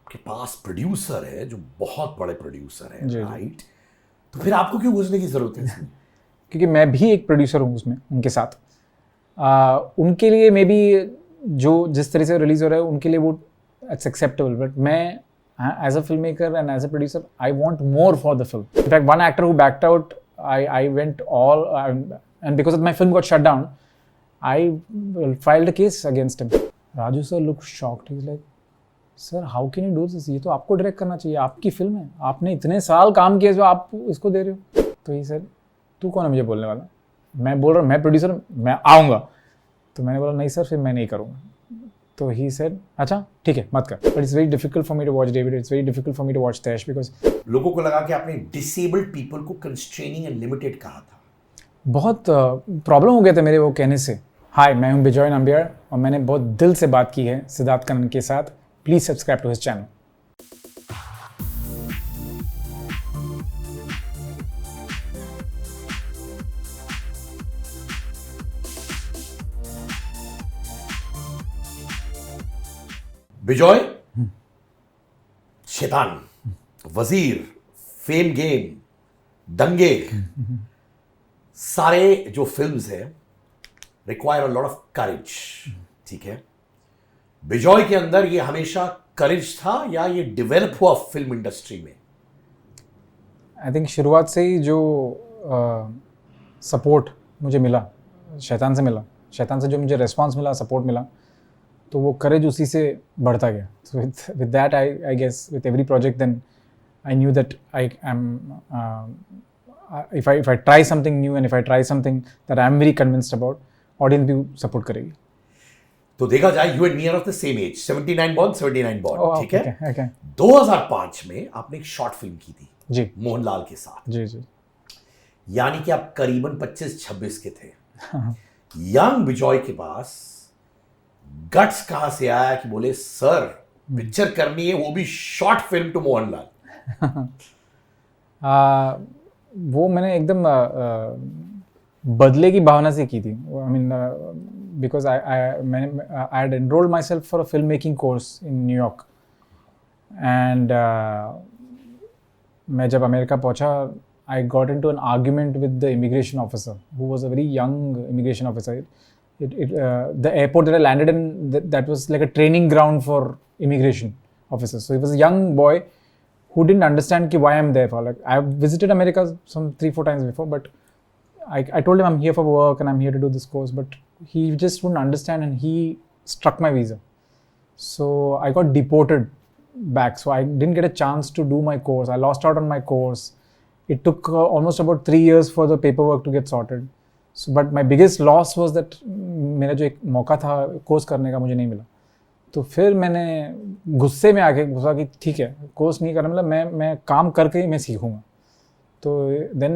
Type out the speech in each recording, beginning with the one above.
आपके पास प्रोड्यूसर है जो बहुत बड़े प्रोड्यूसर है, जी, राइट? तो फिर आपको क्यों घुसने की जरूरत है इसमें? क्योंकि मैं भी एक प्रोड्यूसर हूँ उसमें, उनके साथ। उनके लिए मे बी जो जिस तरह से रिलीज हो रहा है उनके लिए वो इट्स एक्सेप्टेबल, बट मैं as a film maker and as a producer I want more for the film. In fact, one actor who backed out, I went all, and because of my film got shut down, I filed a case against him. Raju sir looked shocked. He's like, "Sir, how can you do this? ये तो आपको direct करना चाहिए, आपकी film है, आपने इतने साल काम किया जो आप इसको दे रहे हो." तो he said, "तू कौन है मुझे बोलने वाला? मैं बोल रहा हूँ, मैं प्रोड्यूसर, मैं आऊँगा." तो मैंने बोला नहीं सर, फिर मैं नहीं करूँगा। तो he said, अच्छा ठीक है मत कर। But it's very difficult for me to watch David. It's very difficult for me to watch Tesh because लोगों को लगा कि आपने डिसेबल्ड पीपल को कंस्ट्रेनिंग एंड लिमिटेड कहा था। बहुत प्रॉब्लम हो गया था मेरे वो कहने से। हाय, मैं हूँ बिजॉय नंबियार और मैंने बहुत दिल से बात की है सिद्धार्थ कन्नन के साथ। Please subscribe to his channel. Bejoy, Shaitan, Wazir, fame game, Dange, सारे जो फिल्म्स हैं require a lot of courage, ठीक है? बिजॉय के अंदर ये हमेशा करेज था या ये डेवलप हुआ फिल्म इंडस्ट्री में? आई थिंक शुरुआत से ही जो सपोर्ट मुझे मिला शैतान से मिला, शैतान से जो मुझे रिस्पॉन्स मिला, सपोर्ट मिला, तो वो करेज उसी से बढ़ता गया। So with that I guess with every project then I knew that I am if I try something new and if I try something that I'm very convinced about, audience भी support करेगी। तो देखा जाए you and me are of the same age, 79 born 79 born, ठीक है? okay. 2005 में आपने एक शॉर्ट फिल्म की थी जी, मोहनलाल के साथ। जी जी। यानी कि आप करीबन 25-26 के थे। यंग बिजॉय के पास गट्स कहां से आया कि बोले सर पिक्चर करनी है, वो भी शॉर्ट फिल्म टू मोहनलाल? वो मैंने एकदम बदले की भावना से की थी। I mean because I had enrolled my self for a film making course in New York and मैं जब अमेरिका पहुंचा I got into an argument with the immigration officer who was a very young immigration officer. The airport that I landed in, that was like a training ground for immigration officers. So he was a young boy who didn't understand why I'm there for. Like, I've visited America some 3-4 times before, but I told him I'm here for work and I'm here to do this course, but he just wouldn't understand and he struck my visa. So I got deported back. So I didn't get a chance to do my course. I lost out on my course. It took almost about 3 years for the paperwork to get sorted. So, but my biggest loss was that मेरा जो एक मौका था course करने का मुझे नहीं मिला। तो फिर मैंने गुस्से में आके घुसा कि ठीक है, कोर्स नहीं करना, मतलब मैं काम करके ही मैं सीखूंगा। तो देन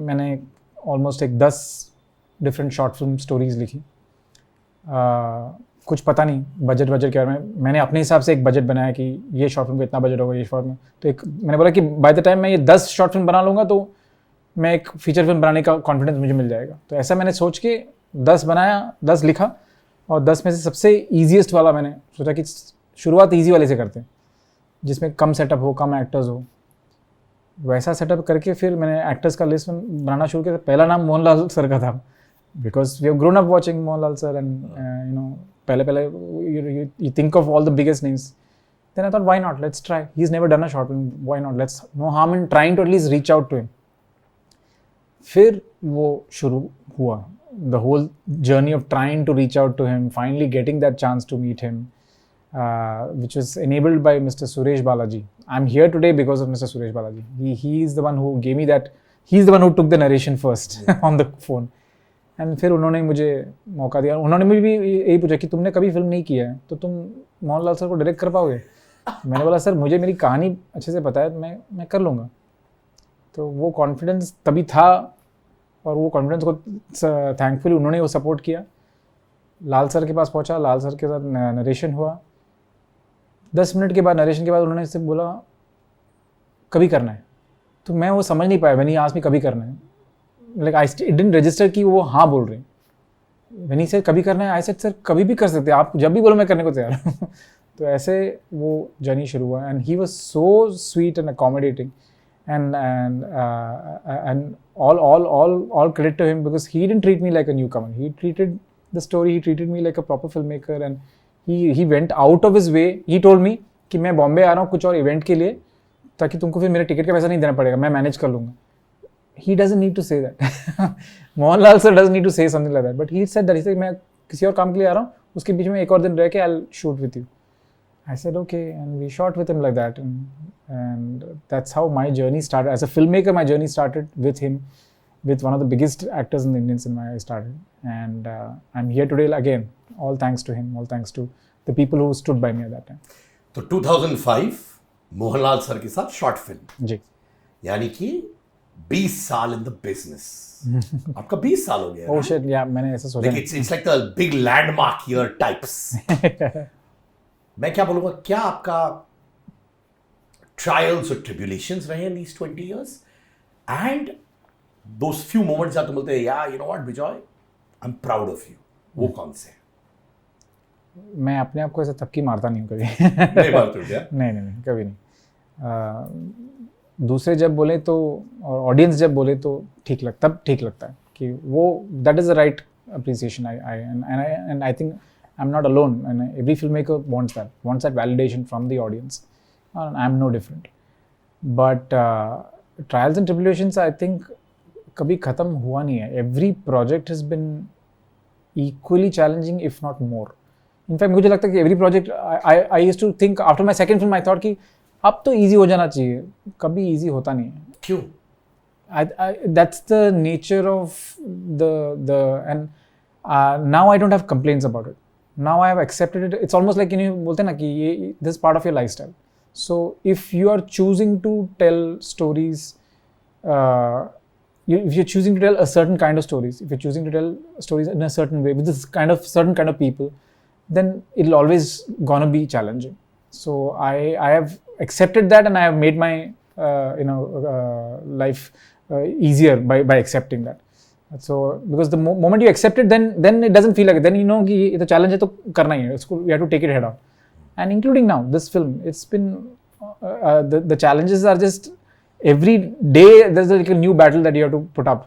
मैंने ऑलमोस्ट एक 10 डिफरेंट शॉर्ट फिल्म स्टोरीज लिखी। कुछ पता नहीं बजट के बारे में, मैंने अपने हिसाब से एक बजट बनाया कि ये शॉर्ट फिल्म को इतना बजट होगा, ये शॉर्ट में। तो एक मैंने बोला कि बाय द टाइम मैं ये 10 शॉर्ट फिल्म बना लूँगा तो मैं एक फीचर फिल्म बनाने का कॉन्फिडेंस मुझे मिल जाएगा। तो ऐसा मैंने सोच के 10 बनाया, 10 लिखा और 10 में से सबसे ईजीएस्ट वाला मैंने सोचा कि शुरुआत ईजी वाले से करते हैं, जिसमें कम सेटअप हो, कम एक्टर्स हो। वैसा सेटअप करके फिर मैंने एक्टर्स का लिस्ट बनाना शुरू किया। पहला नाम मोहनलाल सर का था because we have grown up watching Mohanlal sir and you know पहले you think of all the biggest names. Then I thought why not, let's try, he is never done a short film, why not, let's no harm in trying to at least reach out to him. फिर वो शुरू हुआ, the whole journey of trying to reach out to him, finally getting that chance to meet him, which was enabled by Mr. Suresh Balaji. I'm here today because of Mr. Suresh Balaji. He is the one who gave me that, he's the one who took the narration first on the phone. And फिर उन्होंने मुझे मौका दिया। उन्होंने मुझे भी यही पूछा कि तुमने कभी फिल्म नहीं किया है तो तुम मोहनलाल सर को डायरेक्ट कर पाओगे? मैंने बोला सर मुझे मेरी कहानी अच्छे से पता है, मैं कर लूँगा। तो वो कॉन्फिडेंस तभी था और वो कॉन्फिडेंस को थैंकफुली उन्होंने वो सपोर्ट किया। लाल सर के पास पहुंचा, लाल सर के साथ नरेशन हुआ। 10 मिनट के बाद नरेशन के बाद उन्होंने से बोला कभी करना है। तो मैं वो समझ नहीं पाया, व्हेन ही आस्क्ड मी कभी करना है, like I it didn't register कि वो हाँ बोल रहे हैं। व्हेन ही सेड कभी करना है, आई सेड सर कभी भी कर सकते हैं, आप जब भी बोलो मैं करने को तैयार हूँ। तो ऐसे वो जर्नी शुरू हुआ and he was so sweet and accommodating and all credit to him because he didn't treat me like a newcomer. He treated the story, he treated me like a proper filmmaker and he went out of his way. He told me कि मैं बॉम्बे आ रहा हूँ कुछ और event के लिए ताकि तुमको फिर मेरे टिकट का पैसा नहीं देना पड़ेगा, मैं मैनेज कर लूँगा. He doesn't need to say that. Mohanlal sir doesn't need to say something like that, but he said that. He said मैं किसी और काम के लिए आ रहा हूँ, उसके बीच में एक और दिन रह के I'll shoot with you. I said okay, and we shot with him like that, and that's how my journey started. As a filmmaker, my journey started with him, with one of the biggest actors in the Indian cinema. I started, and I'm here today again. All thanks to him, all thanks to the people who stood by me at that time. तो 2005 Mohanlal sir के साथ short film जी, यानी कि 20 साल in the business. आपका 20 साल हो गया. Oh shit, yeah, मैंने ऐसा सोचा. Like it's like the big landmark year types. मैं क्या बोलूँगा, क्या आपका trials और tribulations रहे in these 20 years and those few moments जहाँ तुम बोलते हैं यार you know what Bejoy, I'm proud of you, वो कौन से? मैं अपने आप को ऐसा थपकी मारता नहीं हूँ कभी. नहीं मारते हो क्या? नहीं कभी नहीं. दूसरे जब बोले तो और ऑडियंस जब बोले तो तब ठीक लगता है कि वो that is the right appreciation. I think I'm not alone, and every filmmaker wants that validation from the audience. I'm no different. But trials and tribulations, I think, कभी खत्म हुआ नहीं है. Every project has been equally challenging, if not more. In fact, मुझे लगता है कि every project, I used to think after my second film, I thought कि अब तो easy हो जाना चाहिए. कभी easy होता नहीं है. क्यों? That's the nature of and now I don't have complaints about it. Now I have accepted it. It's almost like बोलते हैं ना कि ये this is part of your lifestyle. So if you are choosing to tell stories, if you're choosing to tell a certain kind of stories, if you're choosing to tell stories in a certain way with this certain kind of people, then it'll always gonna be challenging. So I have accepted that, and I have made my life easier by accepting that. So because the moment you accept it, then it doesn't feel like it. Then you know कि ये तो challenge है तो करना ही है. इसको we have to take it head on. And including now this film, it's been the challenges are just every day there's like a new battle that you have to put up,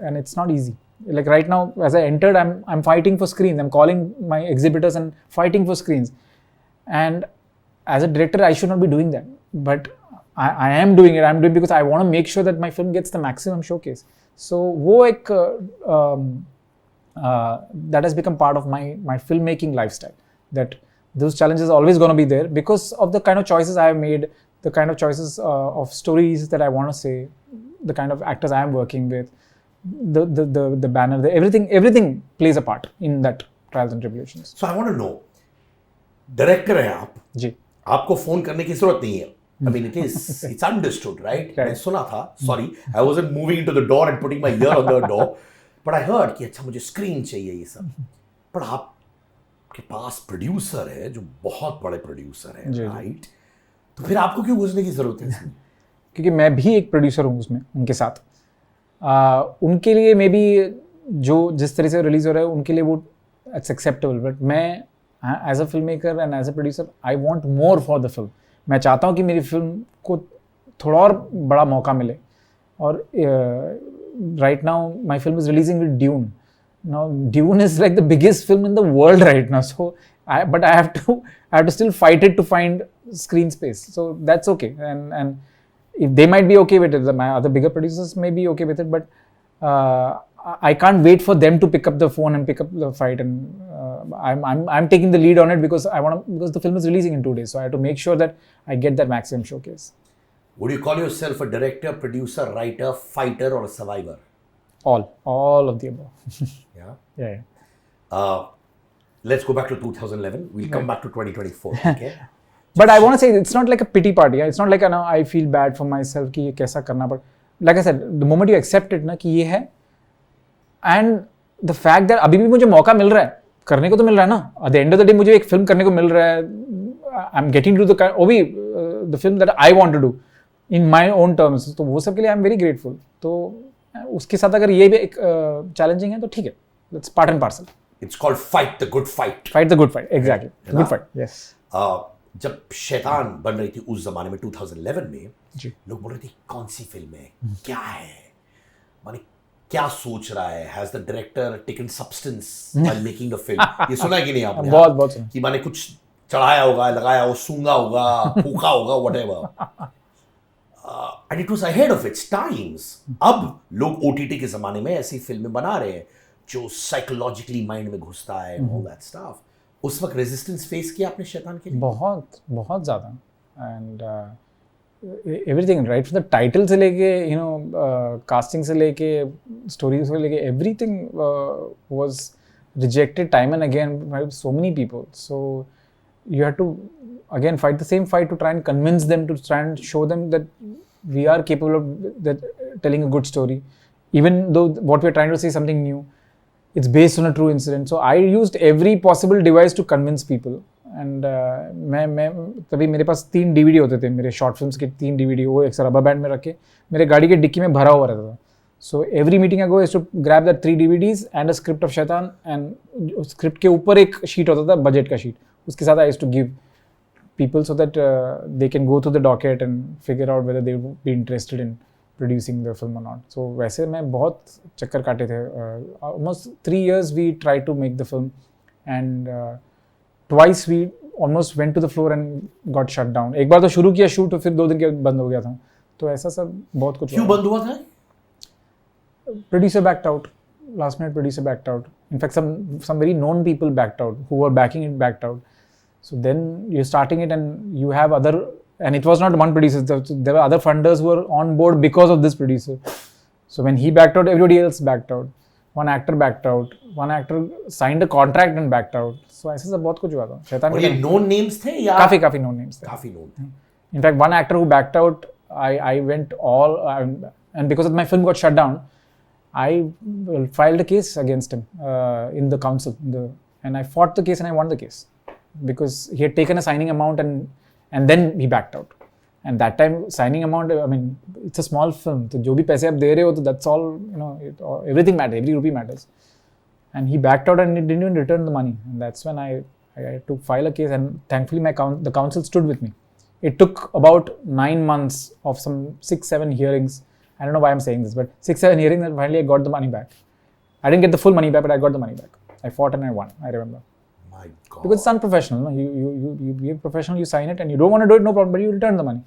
and it's not easy. Like right now, as I entered, I'm fighting for screens. I'm calling my exhibitors and fighting for screens. And as a director, I should not be doing that, but I am doing it. I'm doing it because I want to make sure that my film gets the maximum showcase. So वो एक that has become part of my filmmaking lifestyle. That those challenges are always going to be there because of the kind of choices I have made, the kind of choices of stories that I want to say, the kind of actors I am working with, the banner, everything plays a part in that trials and tribulations. So I want to know, director हैं आप जी, आपको phone करने की जरूरत नहीं है. I mean, it's understood, right? मैं सुना था, sorry, I wasn't moving into the door and putting my ear on the door, but I heard कि अच्छा मुझे स्क्रीन चाहिए ये सब. पर आपके पास प्रोड्यूसर है जो बहुत बड़े प्रोड्यूसर है, राइट? तो फिर आपको क्यों घुसने की जरूरत है इसमें? क्योंकि मैं भी एक प्रोड्यूसर हूँ उसमें, उनके साथ. उनके लिए मे बी जो जिस तरह से रिलीज हो रहा है उनके लिए वो इट्स एक्सेप्टेबल, बट मैं as a film maker and as a producer I want more for the film. मैं चाहता हूँ कि मेरी फिल्म को थोड़ा और बड़ा मौका मिले. और right now my film is releasing with dune. Now Dune is like the biggest film in the world right now, so I have to still fight it to find screen space. So that's okay, and if they might be okay with it, my other bigger producers may be okay with it, but I can't wait for them to pick up the phone and pick up the fight, and I'm taking the lead on it because because the film is releasing in 2 days, so I have to make sure that I get that maximum showcase. Would you call yourself a director, producer, writer, fighter, or a survivor? All of the above. Yeah. Let's go back to 2011. We'll come back to 2024. Okay. But I want to say it's not like a pity party. Yeah? It's not like I feel bad for myself कि ये कैसा करना पड़. Like I said, the moment you accept it ना कि ये है, and the fact that अभी भी मुझे मौका मिल रहा है, करने को तो मिल रहा है ना. At the end of the day मुझे एक फिल्म करने को मिल रहा है. I'm getting to the film that I want to do in my own terms. तो वो सब के लिए I'm very grateful. तो उसके साथ अगर ये भी एक चैलेंजिंग है तो ठीक है. That's part and parcel. It's called fight the good fight. Fight the good fight. Exactly. Yeah. Good fight. Yes. जब शैतान बन रही थी उस जमाने में 2011 में, जी लोग बोल रहे थे कौन सी फिल्म है, क्या है, माने क्या सोच रहा है, has the director taken substance while making the film? ये सुना है कि नहीं आपने? बहुत बहुत सुना। कि माने कुछ चढ़ाया होगा, लगाया हो, सूंगा होगा, फूका होगा, whatever. And it was ahead of its times. अब लोग ओटीटी के जमाने में ऐसी फिल्में बना रहे हैं जो साइकोलॉजिकली माइंड में घुसता है, ऑल दैट स्टफ। उस वक्त रेजिस्टेंस फेस किया आपने शैतान के लिए? बहुत बहुत ज़्यादा। And everything right from the title से लेके यू नो कास्टिंग से लेके स्टोरी से लेके everything was rejected time and again by so many people. So you have to again fight the same fight to try and convince them, to try and show them that we are capable of that telling a good story, even though what we're trying to say is something new. It's based on a true incident. So I used every possible device to convince people. And मैं तभी मेरे पास 3 DVD होते थे, मेरे short films के 3 DVD, वो एक rubber band में रख के मेरे गाड़ी के डिक्की में भरा हुआ रहता था. So every meeting I go is to grab that 3 DVDs and a script of Shaitan, and script के ऊपर एक sheet होता था, budget का sheet. उसके साथ I used to give people so that they can go through the docket and figure out whether they would be interested in producing the film or not. So वैसे मैं बहुत चक्कर काटे थे. Almost 3 years we tried to make the film, and twice we almost went to the floor and got shut down. एक बार तो शुरू किया शूट, फिर 2 दिन के बंद हो गया था. तो ऐसा सब बहुत कुछ. क्यों बंद हुआ था? Producer backed out. Last minute producer backed out. In fact, some very known people backed out, who were backing it backed out. So then you're starting it and you have other, and it was not one producer, there were other funders who were on board because of this producer. So when he backed out, everybody else backed out. One actor backed out. One actor signed a contract and backed out. So ऐसा सब बहुत कुछ हुआ था. शैतान और ये known names थे या? काफी known names थे. काफी known थे. In fact, one actor who backed out, I went all, and because my film got shut down, I filed a case against him in the council, and I fought the case and I won the case because he had taken a signing amount and then he backed out. And that time, signing amount, I mean, it's a small film. So, जो भी पैसे आप दे रहे हो, तो that's all, you know, everything matters, every rupee matters. And he backed out and he didn't even return the money. And that's when I had to file a case, and thankfully the council stood with me. It took about 9 months of some 6-7 hearings. I don't know why I'm saying this, but 6-7 hearings, and finally I got the money back. I didn't get the full money back, but I got the money back. I fought and I won, I remember. My God. Because it's unprofessional. No? You're professional, you sign it, and you don't want to do it, no problem, but you return the money.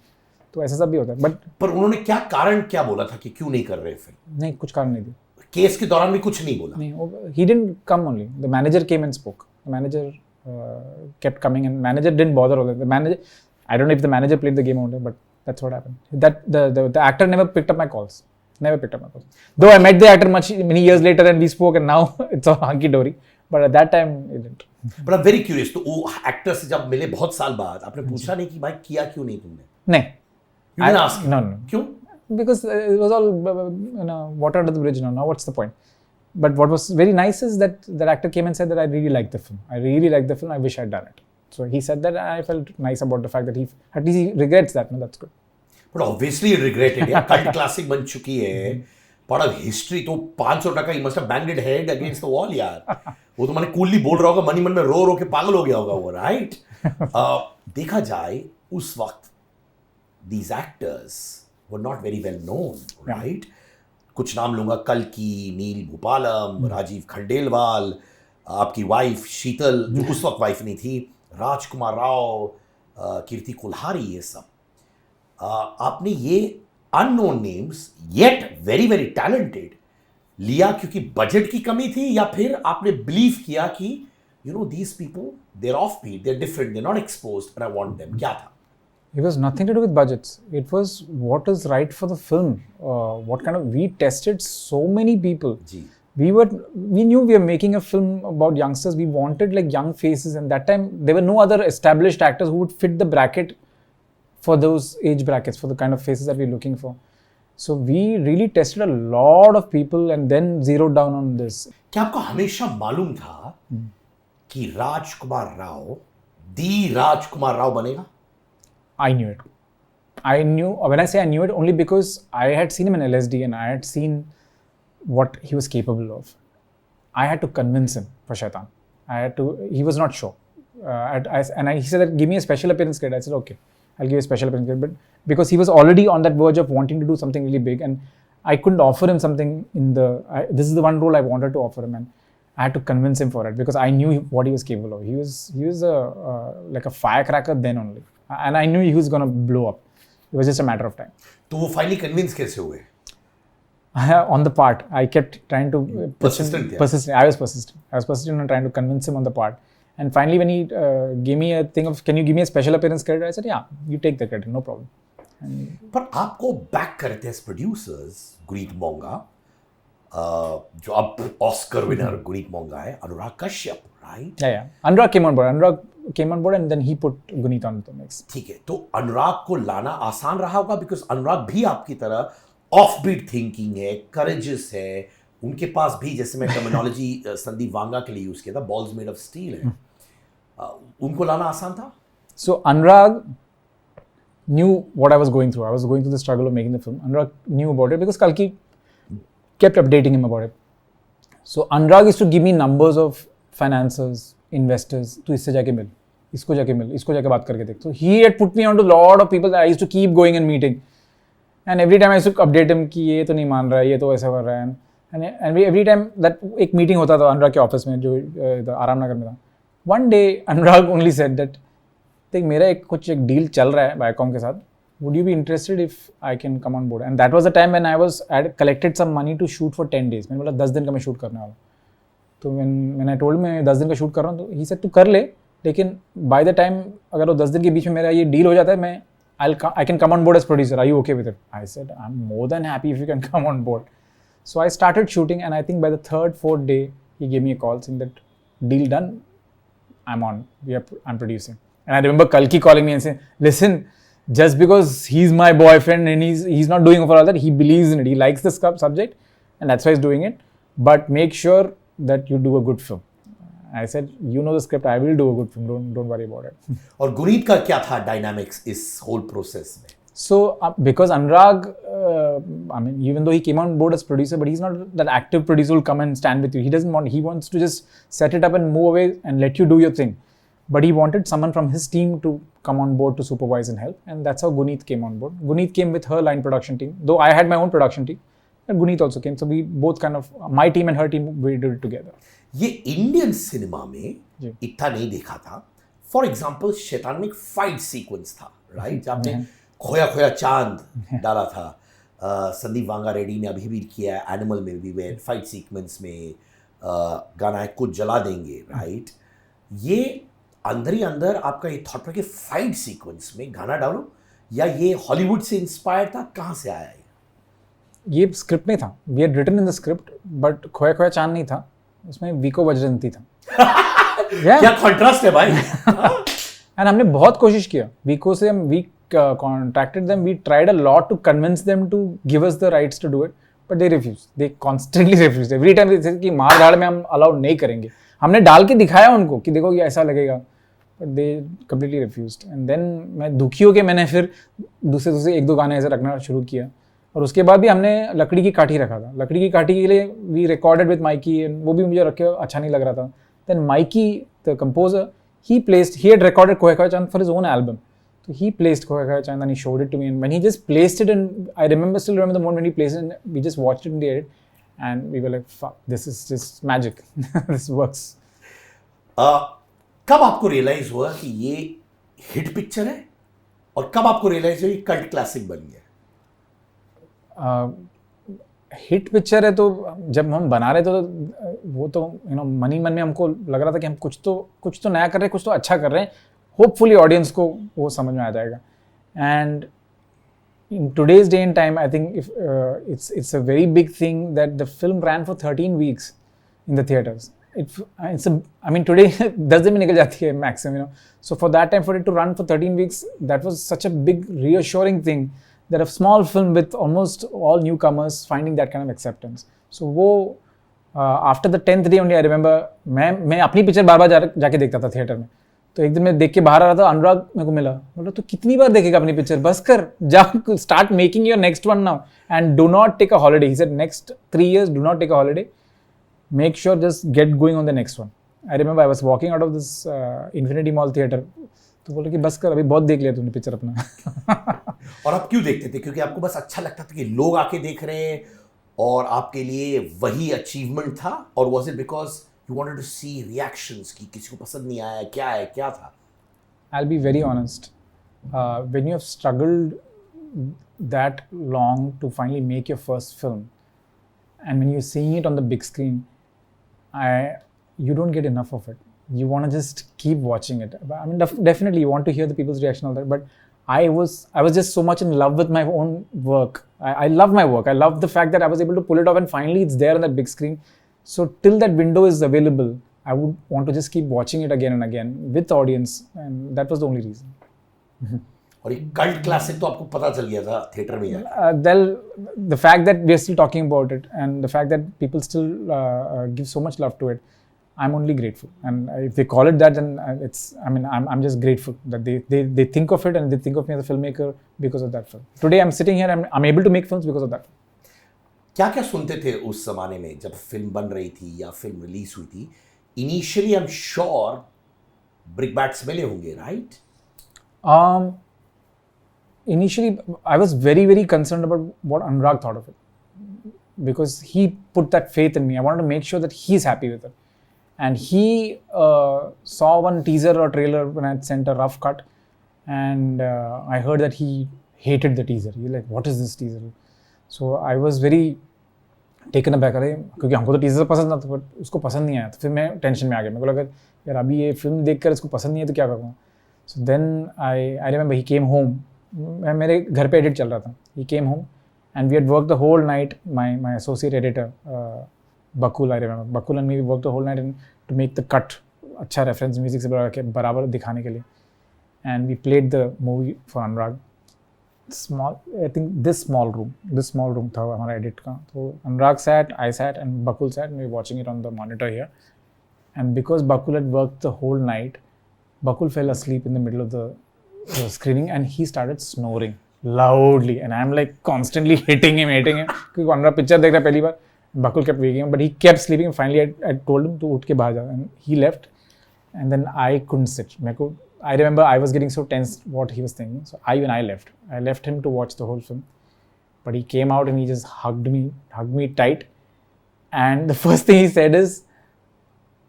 तो ऐसा सब भी होता है. But पर उन्होंने क्या कारण क्या बोला था कि क्यों नहीं कर रहे फिर? नहीं, कुछ कारण नहीं दिया. केस के दौरान भी कुछ नहीं बोला? नहीं, he didn't come only. The manager came and spoke. The manager kept coming, and manager didn't bother all that. The manager, I don't know if the manager played the game out there, but that's what happened. That the actor never picked up my calls. Never picked up my calls. Though I met the actor many years later and we spoke, and now it's all hunky dory. But at that time, it didn't. But I'm very curious. तो वो actor से जब मिले बहुत साल बाद, आपने पूछा नहीं कि भाई किया क्यों नहीं तुमने? नहीं. You didn't ask? No. क्यों? Because it was all water under the bridge now. Now what's the point? But what was very nice is that that actor came and said that I really liked the film. I really liked the film. I wish I'd done it. So he said that, and I felt nice about the fact that at least he regrets that. No, that's good. But obviously regretted. यार cult classic बन चुकी है. Part of history. तो 500 टका he must have banged his head against the wall यार. वो तो मैंने कूली बोल रहा होगा, मन में रो के पागल हो गया होगा वो, right? देखा जाए उस वक्त these actors were not very well known, right? कुछ नाम लूंगा, कल्की, नील भूपालम, राजीव खंडेलवाल, आपकी वाइफ शीतल, जो उस वक्त वाइफ नहीं थी, राजकुमार राव, कीर्ति कुल्हारी, ये सब. आपने ये unknown names yet very very talented लिया क्योंकि बजट की कमी थी, या फिर आपने बिलीव किया कि you know these people they are offbeat, they are different, they are not exposed and I want them? क्या था? It was nothing to do with budgets. It was what is right for the film. We tested so many people. Ji. We knew we were making a film about youngsters. We wanted like young faces, and that time there were no other established actors who would fit the bracket for those age brackets, for the kind of faces that we're looking for. So we really tested a lot of people and then zeroed down on this. क्या आपको हमेशा मालूम था कि राजकुमार राव बनेगा? I knew it. When I say I knew it, only because I had seen him in LSD and I had seen what he was capable of. I had to convince him for Shaitan. He was not sure. he said that give me a special appearance credit. I said okay, I'll give you a special appearance credit. But because he was already on that verge of wanting to do something really big, and I couldn't offer him something this is the one role I wanted to offer him, and I had to convince him for it because I knew what he was capable of. He was like a firecracker then only, and I knew he was gonna blow up. It was just a matter of time. तो वो finally convince कैसे हुए? On the part, I kept trying to Persistent, yeah. persistent. I was persistent in trying to convince him on the part. And finally, when he gave me a thing of, can you give me a special appearance credit? I said, yeah, you take the credit, no problem. पर आपको back करते हैं producers Guneet Monga, जो अब Oscar winner Guneet Monga है, Anurag Kashyap, right? Yeah. Anurag came on board and then he put Guneet on the mix. ठीक है, तो अनुराग को लाना आसान रहा होगा बिकॉज अनुराग भी आपकी तरह ऑफ बीट थिंकिंग है, करेजियस है, उनके पास भी, जैसे मैं टर्मिनोलॉजी संदीप वांगा के लिए यूज किया था, बॉल्स मेड ऑफ स्टील है, उनको लाना आसान था? So Anurag knew what I was going through. I was going through the struggle of making the film. Anurag knew about it because Kalki kept updating him about it. So Anurag used to give me numbers of financiers, investors. तू इससे जाके मिल, इसको जाके बात करके देख. So he had put me onto a lot of people that I used to keep going and meeting. And every time I used to update him कि ये तो नहीं मान रहा है, ये तो ऐसा कर रहा है. And every time that एक meeting होता था अनुराग के ऑफिस में जो आराम नगर में था. One day Anurag only said that देख मेरा एक डील चल रहा है बायोकॉम के साथ, would you be interested if I can come on board? And that was the time when I had collected some money to shoot for 10 days. मैंने बोला 10 दिन का मैं शूट करने वाला. तो when I told him मैं 10 दिन का शूट कर रहा हूँ, तो he said तू कर ले, लेकिन by the time अगर वो 10 दिन के बीच में मेरा ये डील हो जाता है, मैं I can come on board as producer. Are you okay with it? I said I'm more than happy if you can come on board. So I started shooting, and I think by the 3rd, 4th day he gave me a call saying that deal done, I'm on, I'm producing. And I remember Kalki calling me and saying, listen, just because he's my boyfriend and he's not doing it for all that, he believes in it. He likes the subject and that's why he's doing it. But make sure that you do a good film. I said, you know the script, I will do a good film. Don't worry about it. और गुनीत का क्या था dynamics इस whole process में? So because Anurag, I mean, even though he came on board as producer, but he's not that active producer who will come and stand with you. He wants to just set it up and move away and let you do your thing. But he wanted someone from his team to come on board to supervise and help. And that's how Guneet came on board. Guneet came with her line production team. Though I had my own production team, and Guneet also came. So we both kind of, my team and her team, we did it together. ये Indian cinema में इतना नहीं देखा था. For example शैतान में एक fight sequence था, राइट? जहाँ आपने खोया चांद डाला था. संदीप वांगा रेड्डी ने अभी भी किया है, एनिमल में भी वे फाइट सीक्वेंस में गाना है कुछ जला देंगे, राइट? ये अंदर ही अंदर आपका ये थॉट था कि फाइट सीक्वेंस में गाना डालो, या ये हॉलीवुड से इंस्पायर था? कहाँ से आया ये स्क्रिप्ट में था. We had written in the script, but Khoya Chand नहीं था, उसमें वीको वज्रंती था. क्या कॉन्ट्रास्ट है भाई. एंड हमने बहुत कोशिश किया वीको से. We contacted them, we tried a lot to convince them to give us the rights to do it, but they refused. They constantly refused. Every time they said कि मार धाड़ में हम अलाउड नहीं करेंगे. हमने डाल के दिखाया उनको कि देखो ये ऐसा लगेगा, but they completely refused. And then मैं दुखी होके मैंने फिर दूसरे 1-2 गाने ऐसे रखना शुरू किया. और उसके बाद भी हमने लकड़ी की काठी रखा था. लकड़ी की काठी के लिए we recorded with Mikey, and वो भी मुझे रखे अच्छा नहीं लग रहा था. Then Mikey, the composer, he had recorded Khoya Chand for his own album. So he placed Khoya Chand and he showed it to me, and when he just placed it, and I still remember the moment when he placed it, and we just watched it in the edit, and we were like, fuck, this is just magic. This works. कब आपको realise हुआ कि ये hit picture है, और कब आपको realise हुआ ये कल्ट क्लासिक बन गया? हिट पिक्चर है तो जब हम बना रहे थे तो वो तो मन में हमको लग रहा था कि हम कुछ तो नया कर रहे हैं, कुछ तो अच्छा कर रहे हैं. होपफुली ऑडियंस को वो समझ में आ जाएगा. And in today's day and time, I think it's a very big thing that the film ran for 13 weeks in the theaters. I mean today 10 दिन में निकल जाती है maximum, So for that time, for it to run for 13 weeks, that was such a big reassuring thing, that a small film with almost all newcomers finding that kind of acceptance. So वो after the 10th day only, I remember मैं अपनी picture बार-बार जाके देखता था theatre में. तो एक दिन मैं देख के बाहर आ रहा था, अनुराग मेरे को मिला, बोला तू कितनी बार देखेगा अपनी पिक्चर, बस कर, जा, start making your next one now and do not take a holiday. He said next 3 years do not take a holiday, make sure just get going on the next one. I remember I was walking out of this Infinity Mall theater. तो बोले कि बस कर, अभी बहुत देख लिया तूने पिक्चर अपना. और आप क्यों देखते थे? क्योंकि आपको बस अच्छा लगता था कि लोग आके देख रहे हैं और आपके लिए वही अचीवमेंट था? और was it because you wanted to see reactions कि किसी को पसंद नहीं आया, क्या था? I'll be very honest. When you have struggled that long to finally make your first film, and when you're seeing it on the big screen, you don't get enough of it. You want to just keep watching it. I mean, definitely you want to hear the people's reaction and all that, but I was just so much in love with my own work. I love my work. I love the fact that I was able to pull it off and finally it's there on that big screen. So till that window is available, I would want to just keep watching it again and again with audience, and that was the only reason. और ये cult classic तो आपको पता चल गया था theatre में जाके. The fact that we are still talking about it and the fact that people still give so much love to it, I'm only grateful. And if they call it that, then I'm just grateful that they think of it and they think of me as a filmmaker because of that film. Today I'm sitting here and I'm able to make films because of that. क्या क्या सुनते थे उस जमाने में जब film बन रही थी या फिल्म रिलीज हुई थी? इनिशियली आई एम श्योर ब्रिकबैट्स मिले होंगे, right? Initially, I was very, very concerned about what Anurag thought of it, because he put that faith in me. I wanted to make sure that he's happy with it. And he saw one teaser or trailer when I had sent a rough cut, and I heard that he hated the teaser. He was like, what is this teaser? So I was very taken aback. अरे क्योंकि हमको तो teaser पसंद था, but उसको पसंद नहीं आया, तो फिर मैं टेंशन में आ गया. मेरे को लगा यार अभी ये फिल्म देखकर इसको पसंद नहीं है तो क्या करूँगा. So then I remember he came home. मेरे घर पे एडिट चल रहा था. He came home and we had worked the whole night. My associate editor Bakul, I remember, Bakul and me, we worked the whole night to make the cut अच्छा reference music से बराबर दिखाने के लिए. And we played the movie for Anurag. I think this small room था हमारा edit का. तो Anurag sat, I sat and Bakul sat, and we were watching it on the monitor here. And because Bakul had worked the whole night, Bakul fell asleep in the middle of the screening and he started snoring loudly, and I'm like constantly hitting him क्योंकि Anurag picture देख रहा पहली बार. Bakul kept waking up, but he kept sleeping, and finally I told him to उठ के बाहर जा, and he left, and then I couldn't sit. I remember I was getting so tense what he was thinking, so I left him to watch the whole film. But he came out and he just hugged me tight, and the first thing he said is,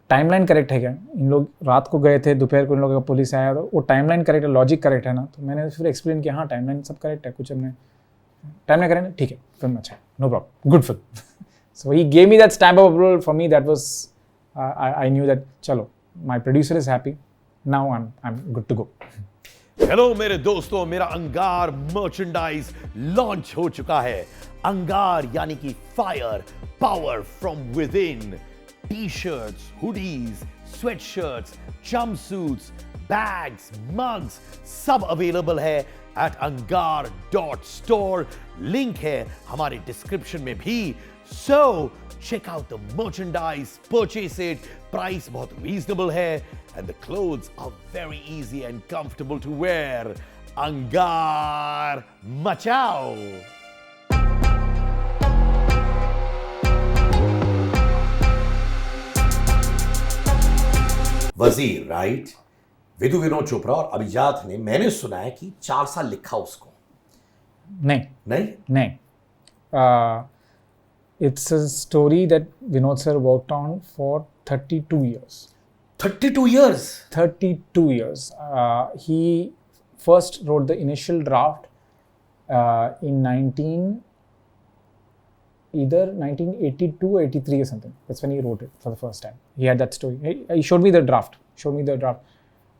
timeline correct है क्या? इन लोग रात को गए थे, दोपहर को इन लोगों का पुलिस आया, तो वो टाइमलाइन करेक्ट है, लॉजिक करेक्ट है ना? तो मैंने फिर एक्सप्लेन किया, हाँ टाइमलाइन सब करेक्ट है, कुछ हमने टाइमलाइन करेक्ट है, ठीक है, फिल्म अच्छा है, no problem, good film. So he gave me that stamp of approval. For me that was, I knew that चलो my producer is happy, now I am good to go. Hello मेरे दोस्तों, मेरा अंगार merchandise launch हो चुका है. अंगार यानी कि fire, power from with in. T-shirts, hoodies, sweatshirts, jumpsuits, bags, mugs, सब अवेलेबल है at angar.store. लिंक है हमारे डिस्क्रिप्शन में भी. So check out the merchandise, purchase it. Price बहुत रीजनेबल है and the clothes are very easy and comfortable to wear. अंगार मचाओ. वजीर, राइट? विधु विनोद चोपड़ा और अभिजात ने, मैंने सुना है कि 4 साल लिखा उसको. नहीं. It's a story that Vinod sir worked on for 32 years. 32 years? 32 years. He first wrote the initial draft in 1982 or 83 or something. That's when he wrote it for the first time. He had that story. He showed me the draft.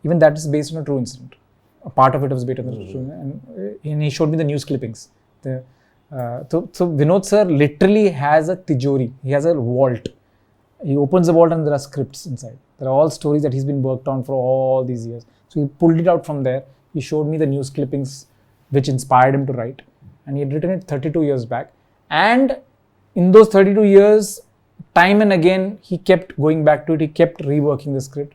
Even that is based on a true incident. A part of it was based on a true incident. And he showed me the news clippings. So Vinod sir literally has a tijori. He has a vault. He opens the vault and there are scripts inside. There are all stories that he's been worked on for all these years. So he pulled it out from there. He showed me the news clippings which inspired him to write. And he had written it 32 years back. And in those 32 years, time and again, he kept going back to it. He kept reworking the script.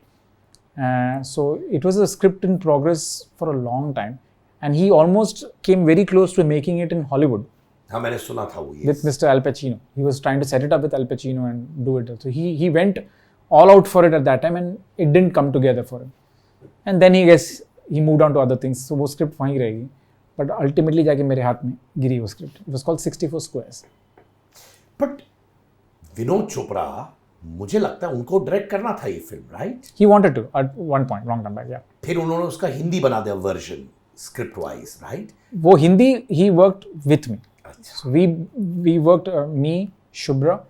So it was a script in progress for a long time. And he almost came very close to making it in Hollywood. हाँ, मैंने सुना था वो ये. With Mr. Al Pacino. He was trying to set it up with Al Pacino and do it. So he went all out for it at that time and it didn't come together for him. And then he moved on to other things. So वो script वहीं रहेगी. But ultimately जाके मेरे हाथ में गिरी वो script. It was called 64 Squares. But Vinod Chopra, मुझे लगता है उनको डायरेक्ट करना था ये film, right? He wanted to at one point, long time back, yeah. फिर उन्होंने उसका हिंदी बना दिया वर्जन, script wise, right? वो Hindi he worked with me. अच्छा. So we worked, me, Shubhra,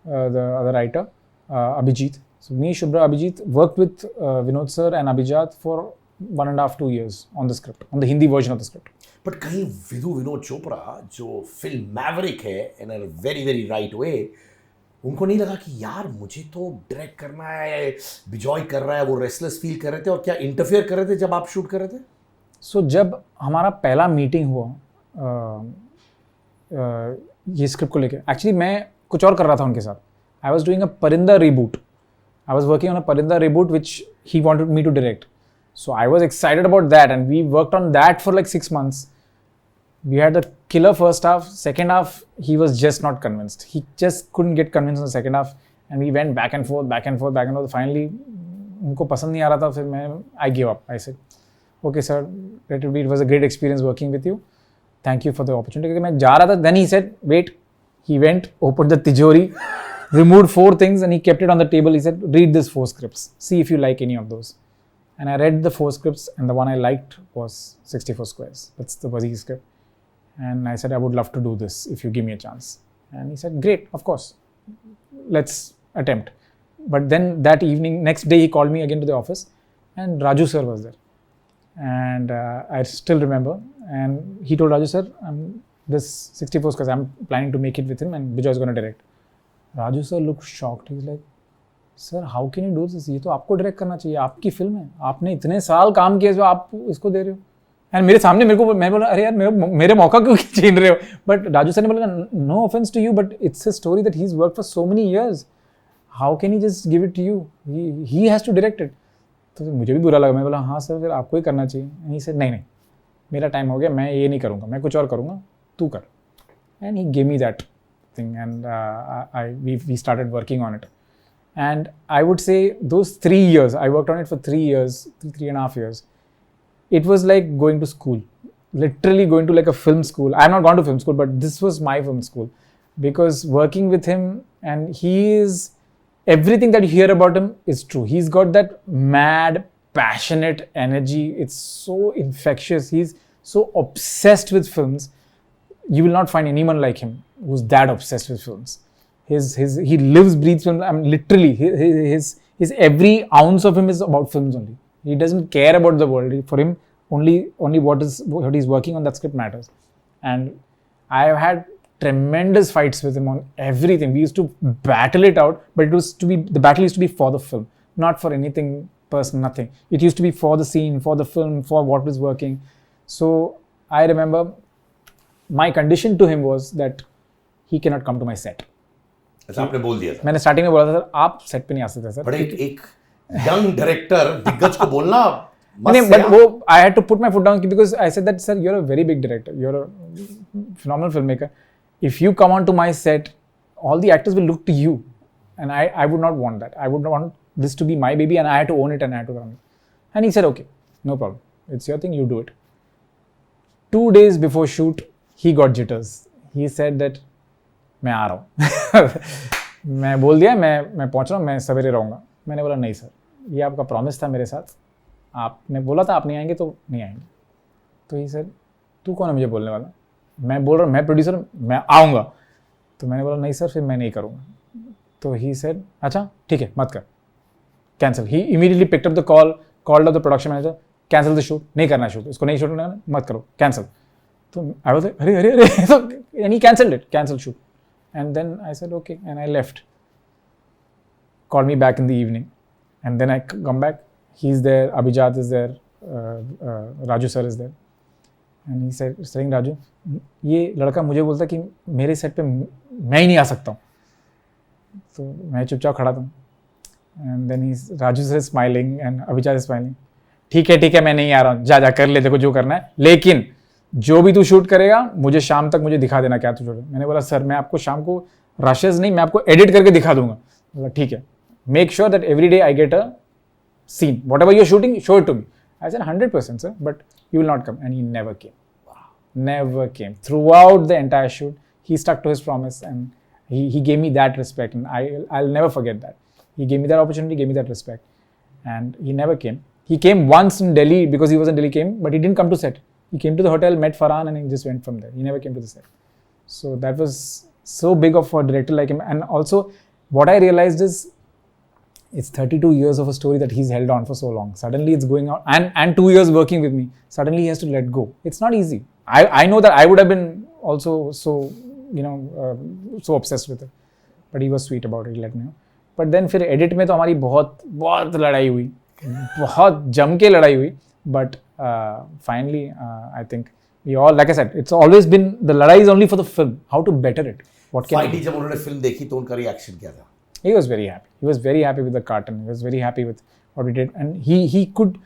the other writer, Abhijit. So me, Shubhra, Abhijit worked with Vinod sir and Abhijat for 1.5-2 years on the script, on the Hindi version of the script. But कहीं विधु विनोद चोपड़ा जो film maverick है in a very very right way, उनको नहीं लगा कि यार मुझे तो डायरेक्ट करना है, बिजॉय कर रहा है, वो रेस्टलेस फील कर रहे थे और क्या इंटरफेयर कर रहे थे जब आप शूट कर रहे थे? सो जब हमारा पहला मीटिंग हुआ ये स्क्रिप्ट को लेके, एक्चुअली मैं कुछ और कर रहा था उनके साथ. I was doing a Parinda reboot. I was working on a Parinda reboot which he wanted me to direct. So I was excited about that and we worked on that for like 6 months. We had the killer first half. Second half, he was just not convinced. He just couldn't get convinced on the second half and we went back and forth. Finally, उनको पसंद नहीं आ रहा था. फिर मैं I gave up. I said, okay sir, let it be. It was a great experience working with you. Thank you for the opportunity. क्योंकि मैं जा रहा था. Then he said, wait. He went, opened the tijori, removed 4 things and he kept it on the table. He said, read these 4 scripts. See if you like any of those. And I read the 4 scripts and the one I liked was 64 Squares. That's the Buzzy script. And I said, I would love to do this if you give me a chance. And he said, great, of course. Let's attempt. But then that evening, next day he called me again to the office and Raju sir was there. And I still remember. And he told Raju sir, this 64 Squares, I'm planning to make it with him and Bejoy is going to direct. Raju sir looked shocked. He's like, sir how can you do this, ये तो आपको direct करना चाहिए, आपकी film है, आपने इतने साल काम किए जो आप इसको दे रहे हो. एंड मेरे सामने मैं बोला अरे यार मेरे मौका क्यों छीन रहे हो. बट राजू सर ने बोला no offence to you but it's a story that he is work for so many years, how can he just give it to you, he has to direct it. तो मुझे भी बुरा लगा. मैं बोला हाँ सर फिर आपको ही करना चाहिए. ही सेड नहीं मेरा टाइम हो गया, मैं ये नहीं करूँगा, मैं कुछ और करूँगा, तू कर. And he give me that thing and we started working on it. And I would say those 3 years, I worked on it for 3 years, 3.5 years. It was like going to school, literally going to like a film school. I have not gone to film school, but this was my film school because working with him and he is, everything that you hear about him is true. He's got that mad, passionate energy. It's so infectious. He's so obsessed with films. You will not find anyone like him who's that obsessed with films. He lives, breathes film. I mean, literally, his every ounce of him is about films only. He doesn't care about the world. For him, only what he's working on that script matters. And I have had tremendous fights with him on everything. We used to battle it out, but the battle used to be for the film, not for anything personal, nothing. It used to be for the scene, for the film, for what was working. So I remember my condition to him was that he cannot come to my set. अच्छा आपने बोल दिया था. मैंने starting में बोला था sir आप सेट पे नहीं आ सकते सर. बट एक यंग डायरेक्टर दिग्गज को बोलना नहीं, बट वो I had to put my foot down because I said that sir you are a very big director, you are a phenomenal film maker. If you come on to my set all the actors will look to you and I would not want that. I would want this to be my baby and I had to own it and I had to run it. And he said okay no problem, it's your thing, you do it. 2 days before shoot he got jitters. He said that मैं आ रहा हूँ. मैं बोल दिया मैं पहुँच रहा हूँ, मैं सवेरे रहूँगा. मैंने बोला नहीं सर, ये आपका प्रॉमिस था मेरे साथ, आपने बोला था आप नहीं आएंगे तो नहीं आएंगे. तो ही सर तू कौन है मुझे बोलने वाला, मैं बोल रहा हूँ मैं प्रोड्यूसर मैं आऊँगा. तो मैंने बोला नहीं सर फिर मैं नहीं करूँगा. तो ही सेड अच्छा ठीक है मत कर, cancel. He immediately picked up the called up the production manager, cancel the shoot, नहीं करना शूट, इसको नहीं शूट करना, मत करो, कैंसिल. तो आई वाज लाइक अरे तो and he cancelled it, cancel shoot. And then I said, okay, and I left. Called me back in the evening. And then I come back. He's there, Abhijat is there, Raju sir is there. And he said, saying, Raju, ये लड़का मुझे बोलता कि मेरे set पे मैं ही नहीं आ सकता हूँ. तो मैं चुपचाप खड़ा था. And then Raju sir is smiling and Abhijat is smiling. ठीक है मैं नहीं आ रहा हूँ, जा कर ले, देखो जो करना है, लेकिन जो भी तू शूट करेगा मुझे शाम तक मुझे दिखा देना क्या तू शूट. मैंने बोला सर मैं आपको शाम को रशेस नहीं, मैं आपको एडिट करके दिखा दूंगा. बोला ठीक है. make sure that every day I get a scene. Whatever you're shooting, show it to me. I said, 100%, sir, but you will not come. And he never came. Never came. Throughout the entire shoot, he stuck to his promise, and he gave me that respect, and I'll never forget that. He gave me that opportunity, gave me that respect, and he never came. He came once in Delhi because he was in Delhi, but he didn't come to set. He came to the hotel, met Farhan, and he just went from there. He never came to the set. So that was so big of a director like him. And also, what I realized is, it's 32 years of a story that he's held on for so long. Suddenly it's going out, and 2 years working with me. Suddenly he has to let go. It's not easy. I know that I would have been also so, so obsessed with it. But he was sweet about it, he let me know. But then फिर edit में तो हमारी बहुत लड़ाई हुई, बहुत जम के लड़ाई हुई. But finally, I think we all, like I said, it's always been, the लड़ाई is only for the film. How to better it. What can finally जब उन्होंने film देखी तो उनका reaction क्या था? He was very happy. He was very happy with the carton. He was very happy with what we did. And he could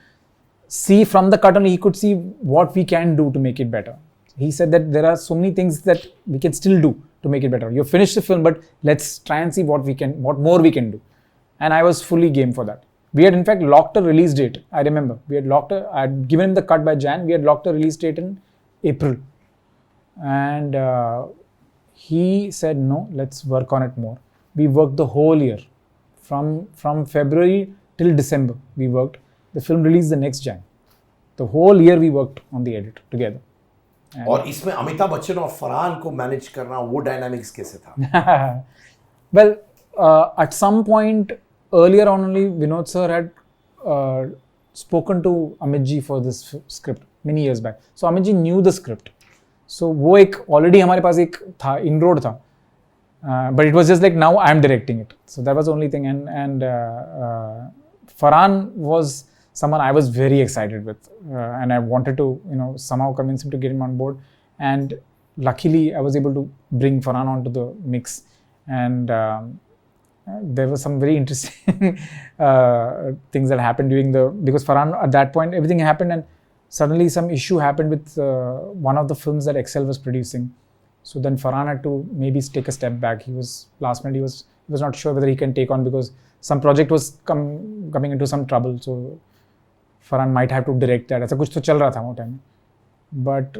see from the carton, he could see what we can do to make it better. He said that there are so many things that we can still do to make it better. You finished the film, but let's try and see what more we can do. And I was fully game for that. We had in fact locked a release date. I remember. I had given him the cut by Jan. We had locked a release date in April. And he said, no, let's work on it more. We worked the whole year. From February till December, we worked. The film released the next Jan. The whole year we worked on the edit together. और इसमें अमिताभ बच्चन और फरहान को manage करना, वो dynamics कैसे था? Well, at some point earlier on only, Vinod sir had spoken to Amit ji for this script many years back. So Amit ji knew the script. So वो एक already हमारे पास एक था, inroad था. But it was just like, now I am directing it. So that was the only thing. And Farhan was someone I was very excited with, and I wanted to, somehow convince him to get him on board. And luckily, I was able to bring Farhan onto the mix. And there were some very interesting things that happened because Farhan, at that point, everything happened, and suddenly some issue happened with one of the films that Excel was producing. So then Farhan had to maybe take a step back. Last minute, he was not sure whether he can take on, because some project was coming into some trouble. So Farhan might have to direct that. ऐसा कुछ तो चल रहा था वो time. But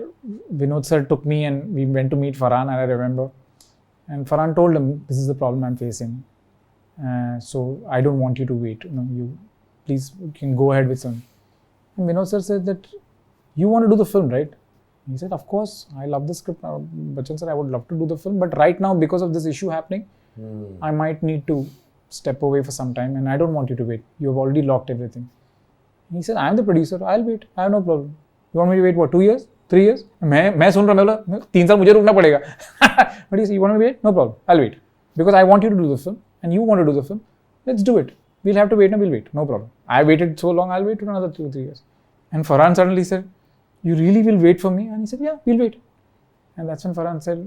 Vinod sir took me and we went to meet Farhan, and I remember. And Farhan told him, this is the problem I'm facing. So I don't want you to wait. You please can go ahead with some. And Vinod sir said that, you want to do the film, right? He said, of course, I love the script. Bachchan sir, I would love to do the film. But right now, because of this issue happening, I might need to step away for some time, and I don't want you to wait. You have already locked everything. He said, I am the producer. I'll wait. I have no problem. You want me to wait, what, 2 years? 3 years? मैं सुन रहा हूँ, 3 साल मुझे रुकना पड़ेगा. But he said, you want me to wait? No problem. I'll wait. Because I want you to do the film, and you want to do the film. Let's do it. We'll have to wait, and we'll wait. No problem. I waited so long, I'll wait for another 2-3 years. And Farhan suddenly said, you really will wait for me? And he said, yeah, we'll wait. And that's when Farhan said,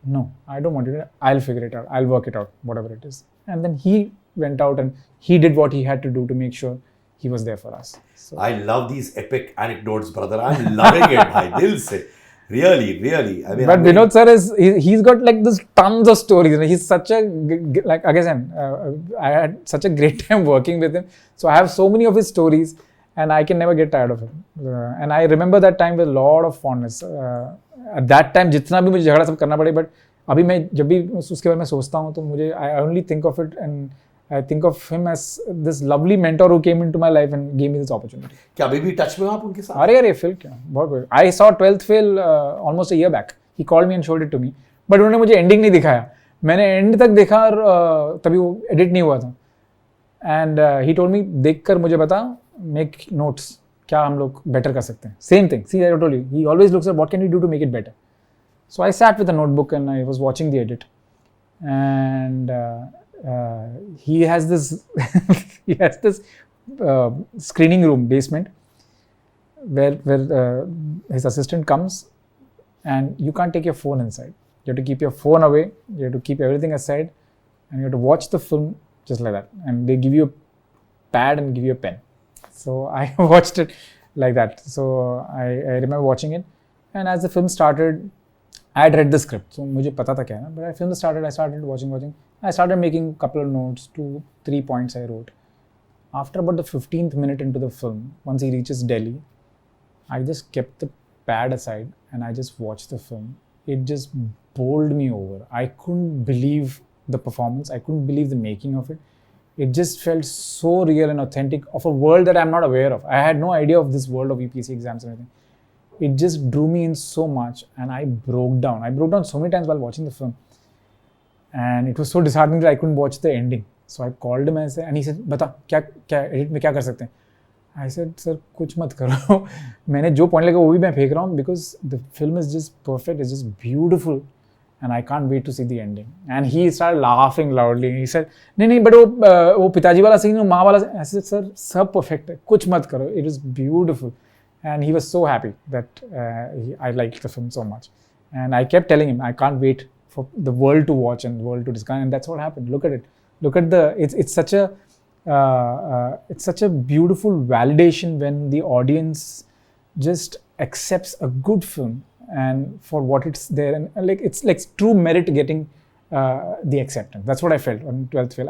no, I don't want you to. I'll figure it out. I'll work it out, whatever it is. And then he went out and he did what he had to do to make sure he was there for us. So, I love these epic anecdotes, brother. I'm loving it. Bhai, dil se. Really, really. I mean, but Vinod sir he's got like this tons of stories. He's such a, like, again, I had such a great time working with him. So I have so many of his stories, and I can never get tired of him. And I remember that time with a lot of fondness. At that time, जितना भी मुझे झगड़ा सब करना पड़े, but अभी मैं जब भी उसके बारे में सोचता हूँ तो मुझे I only think of it, and I think of him as this lovely mentor who came into my life and gave me this opportunity. क्या अभी भी टच में हो आप उनके साथ? अरे फिर क्या, बहुत. I saw 12th fail almost a year back. He called me and showed it to me. But उन्होंने मुझे ending नहीं दिखाया. मैंने end तक देखा और तभी वो edit नहीं हुआ था. And he told me, देखकर मुझे बता, make notes. क्या हम लोग better कर सकते हैं. Same thing. See, I told you. He always looks at what can we do to make it better. So I sat with a notebook and I was watching the edit. And he has this screening room basement where his assistant comes, and you can't take your phone inside. You have to keep your phone away. You have to keep everything aside, and you have to watch the film just like that. And they give you a pad and give you a pen. So I watched it like that. So I remember watching it, and as the film started, I had read the script, so मुझे पता था क्या है ना. But I film started. I started watching. I started making a couple of notes, 2-3 points I wrote. After about the 15th minute into the film, once he reaches Delhi, I just kept the pad aside and I just watched the film. It just bowled me over. I couldn't believe the performance. I couldn't believe the making of it. It just felt so real and authentic of a world that I'm not aware of. I had no idea of this world of UPSC exams and everything. It just drew me in so much and I broke down. I broke down so many times while watching the film. And it was so disheartening that I couldn't watch the ending. So I called him and he said, बता क्या edit में क्या कर सकते हैं? I said, sir, कुछ मत करो. मैंने जो point लगा वो भी मैं फेंक रहा हूँ because the film is just perfect, it's just beautiful. And I can't wait to see the ending. And he started laughing loudly. He said, नहीं but वो पिताजी वाला scene, वो माँ वाला. I said, sir, सब perfect है, कुछ मत करो. It is beautiful. And he was so happy that I liked the film so much. And I kept telling him, I can't wait for the world to watch and the world to discover. And that's what happened. Look at it. Look at it's such a beautiful validation when the audience just accepts a good film and for what it's there, and like it's like true merit getting the acceptance. That's what I felt on 12th fail.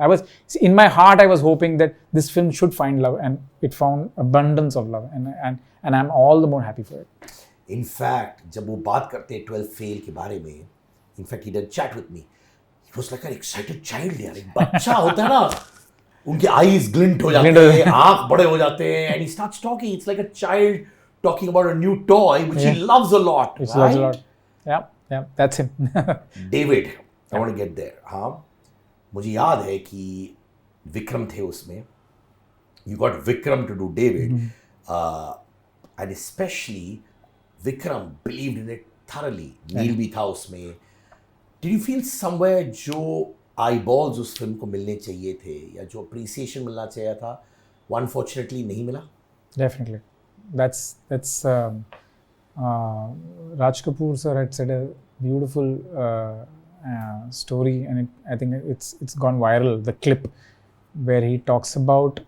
In my heart I was hoping that this film should find love, and it found abundance of love, and I'm all the more happy for it. In fact, जब वो बात करते हैं 12th fail के बारे में, in fact he did chat with me. He was like an excited child यार, एक बच्चा होता है ना, उनके eyes glint हो जाते हैं, आँख बड़े हो जाते हैं, and he starts talking. It's like a child talking about a new toy which he loves a lot. Which loves a lot. Yeah, that's him. David, I want to get there. हाँ, मुझे याद है कि विक्रम थे उसमें. You got Vikram to do David, and especially Vikram believed in it thoroughly. Neil भी था उसमें. Did you feel somewhere जो eyeballs उस फिल्म को मिलने चाहिए थे या जो appreciation मिलना चाहिए था, वो unfortunately नहीं मिला? Definitely. That's Raj Kapoor sir had said a beautiful story, and I think it's gone viral. The clip where he talks about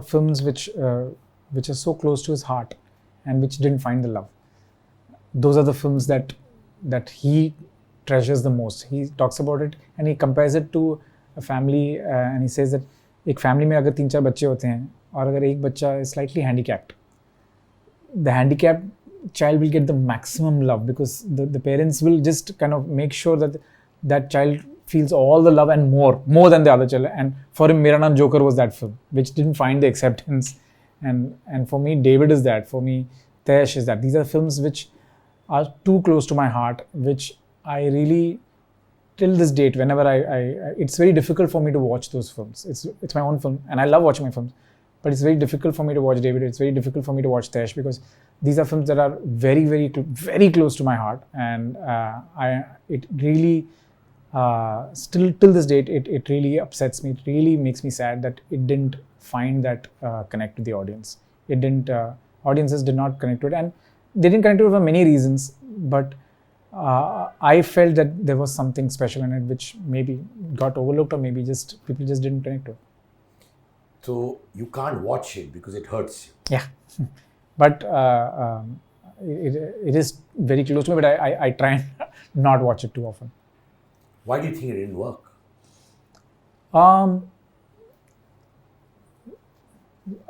films which are so close to his heart and which didn't find the love. Those are the films that he treasures the most. He talks about it and he compares it to a family, and he says that एक family में अगर 3-4 बच्चे होते हैं और अगर एक बच्चा slightly handicapped, the handicapped child will get the maximum love because the parents will just kind of make sure that child feels all the love and more than the other child. And for him, Mera Naam Joker was that film which didn't find the acceptance, and for me David is that, for me Tesh is that. These are films which are too close to my heart, which I really, till this date, whenever I it's very difficult for me to watch those films. It's my own film and I love watching my films, but it's very difficult for me to watch David. It's very difficult for me to watch Tesh because these are films that are very, very, very close to my heart, and it really still till this date it really upsets me. It really makes me sad that it didn't find that connect with the audience. It didn't. Audiences did not connect to it, and they didn't connect to it for many reasons, but I felt that there was something special in it which maybe got overlooked, or maybe just people just didn't connect to it. So you can't watch it because it hurts you. Yeah, but it is very close to me. But I try and not watch it too often. Why do you think it didn't work?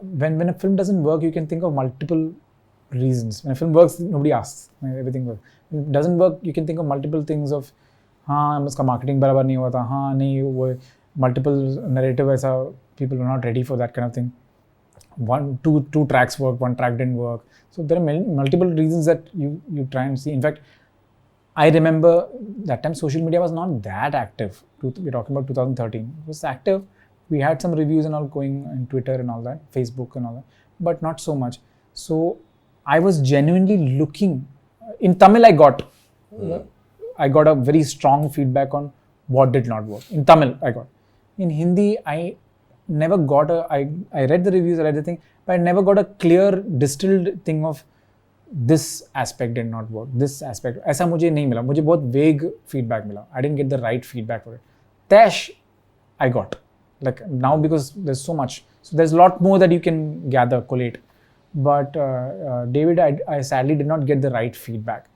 When a film doesn't work, you can think of multiple reasons. When a film works, nobody asks. Everything works. When it doesn't work, you can think of multiple things of, हाँ उसका marketing बराबर नहीं हुआ था, हाँ नहीं वो multiple narrative ऐसा, people were not ready for that kind of thing. Two tracks worked, one track didn't work. So there are multiple reasons that you try and see. In fact, I remember that time social media was not that active. We're talking about 2013. It was active. We had some reviews and all going on Twitter and all that, Facebook and all that, but not so much. So I was genuinely looking. In Tamil, I got a very strong feedback on what did not work. In Tamil, I got. In Hindi, I never got I read the reviews, I read the thing, but I never got a clear distilled thing of this aspect did not work, this aspect. ऐसा मुझे नहीं मिला. मुझे बहुत vague feedback मिला. I didn't get the right feedback for it. Tesh, I got. Like now, because there's so much. So there's a lot more that you can gather, collate. but David, I sadly did not get the right feedback.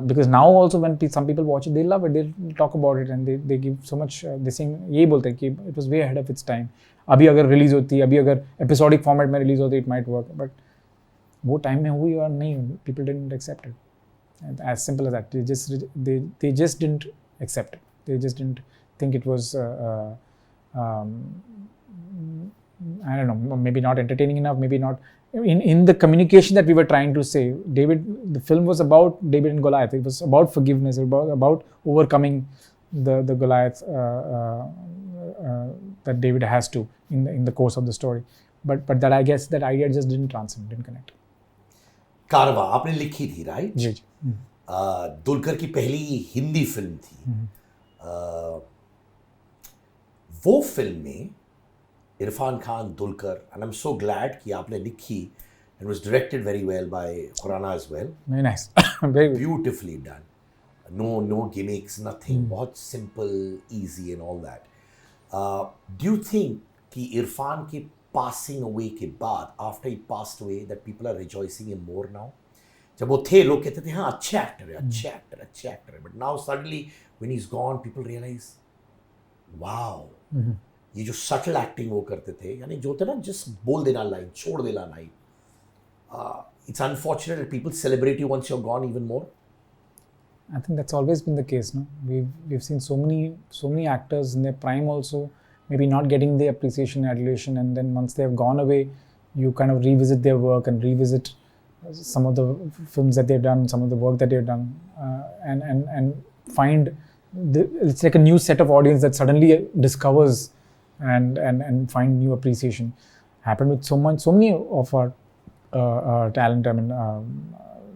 Because now also when some people watch it, they love it, they talk about it, and they give so much, they saying यही बोलते हैं कि it was way ahead of its time. अभी अगर release होती, अभी अगर episodic format में release होती, it might work, but वो time में हुई और नहीं, people didn't accept it. And as simple as that. They just didn't accept it. They just didn't think it was I don't know, maybe not entertaining enough, maybe not in the communication that we were trying to say. The film was about David and Goliath. It was about forgiveness, about overcoming the Goliath that David has to in the course of the story. But that, I guess, that idea just didn't transcend, didn't connect. कारवा आपने लिखी थी, right? जी जी. दुलकर की पहली Hindi film थी. वो film में Irfan Khan, Dulquer, and I'm so glad कि आपने लिखी, and was directed very well by Khurana as well. Very nice. Very beautifully done. No gimmicks, nothing. बहुत simple, easy and all that. Do you think कि इरफान के passing away के बाद, after he passed away, that people are rejoicing him more now? जब वो थे, लोग कहते थे हाँ अच्छे एक्टर है, अच्छे एक्टर है, but now suddenly when he's gone, people realize, wow, ये जो subtle acting वो करते थे, यानी जो होता है ना, just बोल देना लाइन, छोड़ देना line. It's unfortunate that people celebrate you once you're gone even more. I think that's always been the case, no? We've seen so many actors in their prime also, maybe not getting the appreciation and adulation, and then once they have gone away, you kind of revisit their work and revisit some of the films that they've done, some of the work that they've done, and find it's like a new set of audience that suddenly discovers and find new appreciation. Happened with so many of our talent. I mean,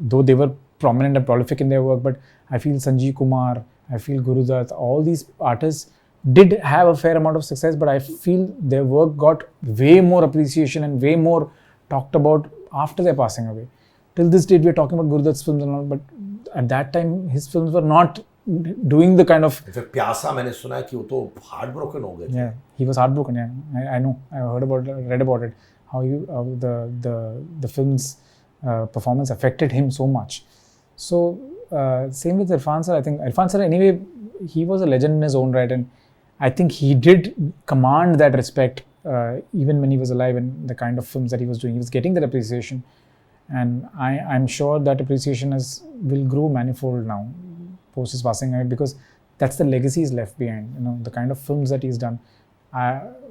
though they were prominent and prolific in their work, but I feel Sanjeev Kumar, I feel Gurudutt, all these artists did have a fair amount of success, but I feel their work got way more appreciation and way more talked about after their passing away. Till this date, we are talking about Gurudutt's films and all, but at that time, his films were not doing the kind of. In fact, प्यासा मैंने सुना है कि वो तो heartbroken हो गए थे. Yeah, he was heartbroken. Yeah, I know. I read about it. How the film's performance affected him so much. So same with Irfan sir. I think Irfan sir, anyway, he was a legend in his own right, and I think he did command that respect even when he was alive, and the kind of films that he was doing. He was getting that appreciation, and I'm sure that appreciation will grow manifold now post his passing away, because that's the legacy he's left behind. You know, the kind of films that he's done.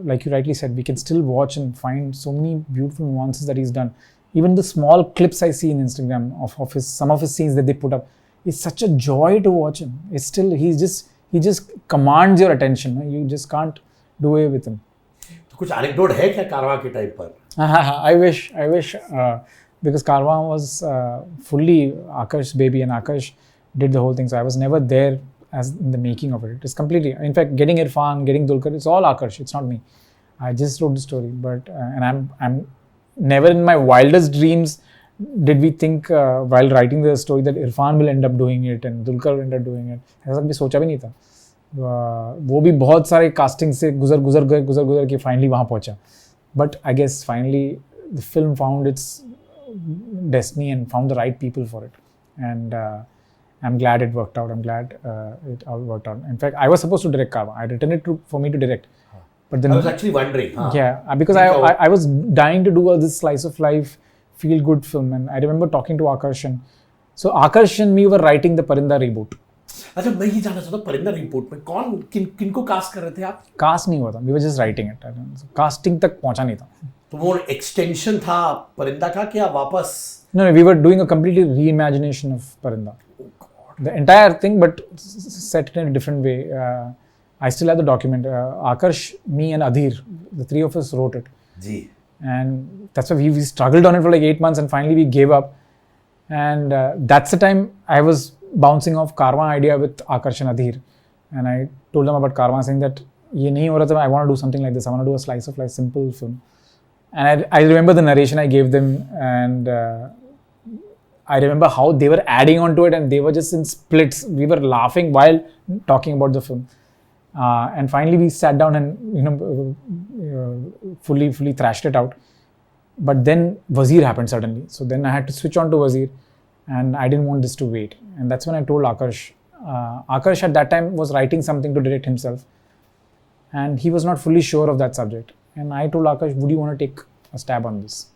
Like you rightly said, we can still watch and find so many beautiful nuances that he's done. Even the small clips I see in Instagram of some of his scenes that they put up, it's such a joy to watch him. It's still, he just commands your attention. You just can't do away with him. तो कुछ anecdote है क्या कारवा के type पर? I wish, because Karwa was fully Akash's baby, and Akash did the whole thing. So I was never there as in the making of it. It's completely, in fact, getting Irfan, getting Dulquer, it's all Akash. It's not me. I just wrote the story, but and I'm never in my wildest dreams did we think while writing the story that Irfan will end up doing it and Dulquer will end up doing it. ऐसा कभी सोचा भी नहीं था. वो भी बहुत सारे casting से गुजर के finally वहाँ पहुँचा. But I guess finally the film found its destiny and found the right people for it. And I'm glad it worked out. I'm glad it all worked out. In fact, I was supposed to direct Karwa. I had written it for me to direct. But then, I was actually wondering. Yeah, because I was dying to do this slice of life, feel good film. And I remember talking to Akarshan. So Akarshan and me were writing the Parinda reboot. अच्छा, मैं ये जानना चाहता हूँ परिंदा report में कौन किनको कास्ट कर रहे थे आप? कास्ट नहीं हुआ था. We were just writing it. Casting तक पहुंचा नहीं था. तो वो एक्सटेंशन था परिंदा का क्या वापस? No, we were doing a completely reimagination of Parinda. Oh God. The entire thing, but set in a different way. I still have the document. Akarsh, me and Adhir, the three of us wrote it. Ji. And that's why we struggled on it for like 8 months, and finally we gave up. And that's the time I was bouncing off Karwa idea with Akarsh and Adhir. And I told them about Karwa, saying that ये नहीं हो रहा था, I want to do something like this. I want to do a slice of life, simple film. And I remember the narration I gave them, and I remember how they were adding on to it, and they were just in splits. We were laughing while talking about the film. And finally we sat down and fully thrashed it out. But then Wazir happened suddenly, so then I had to switch on to Wazir, and I didn't want this to wait. And that's when I told Akash. Akash at that time was writing something to direct himself, and he was not fully sure of that subject. And I told Akash, would you want to take a stab on this?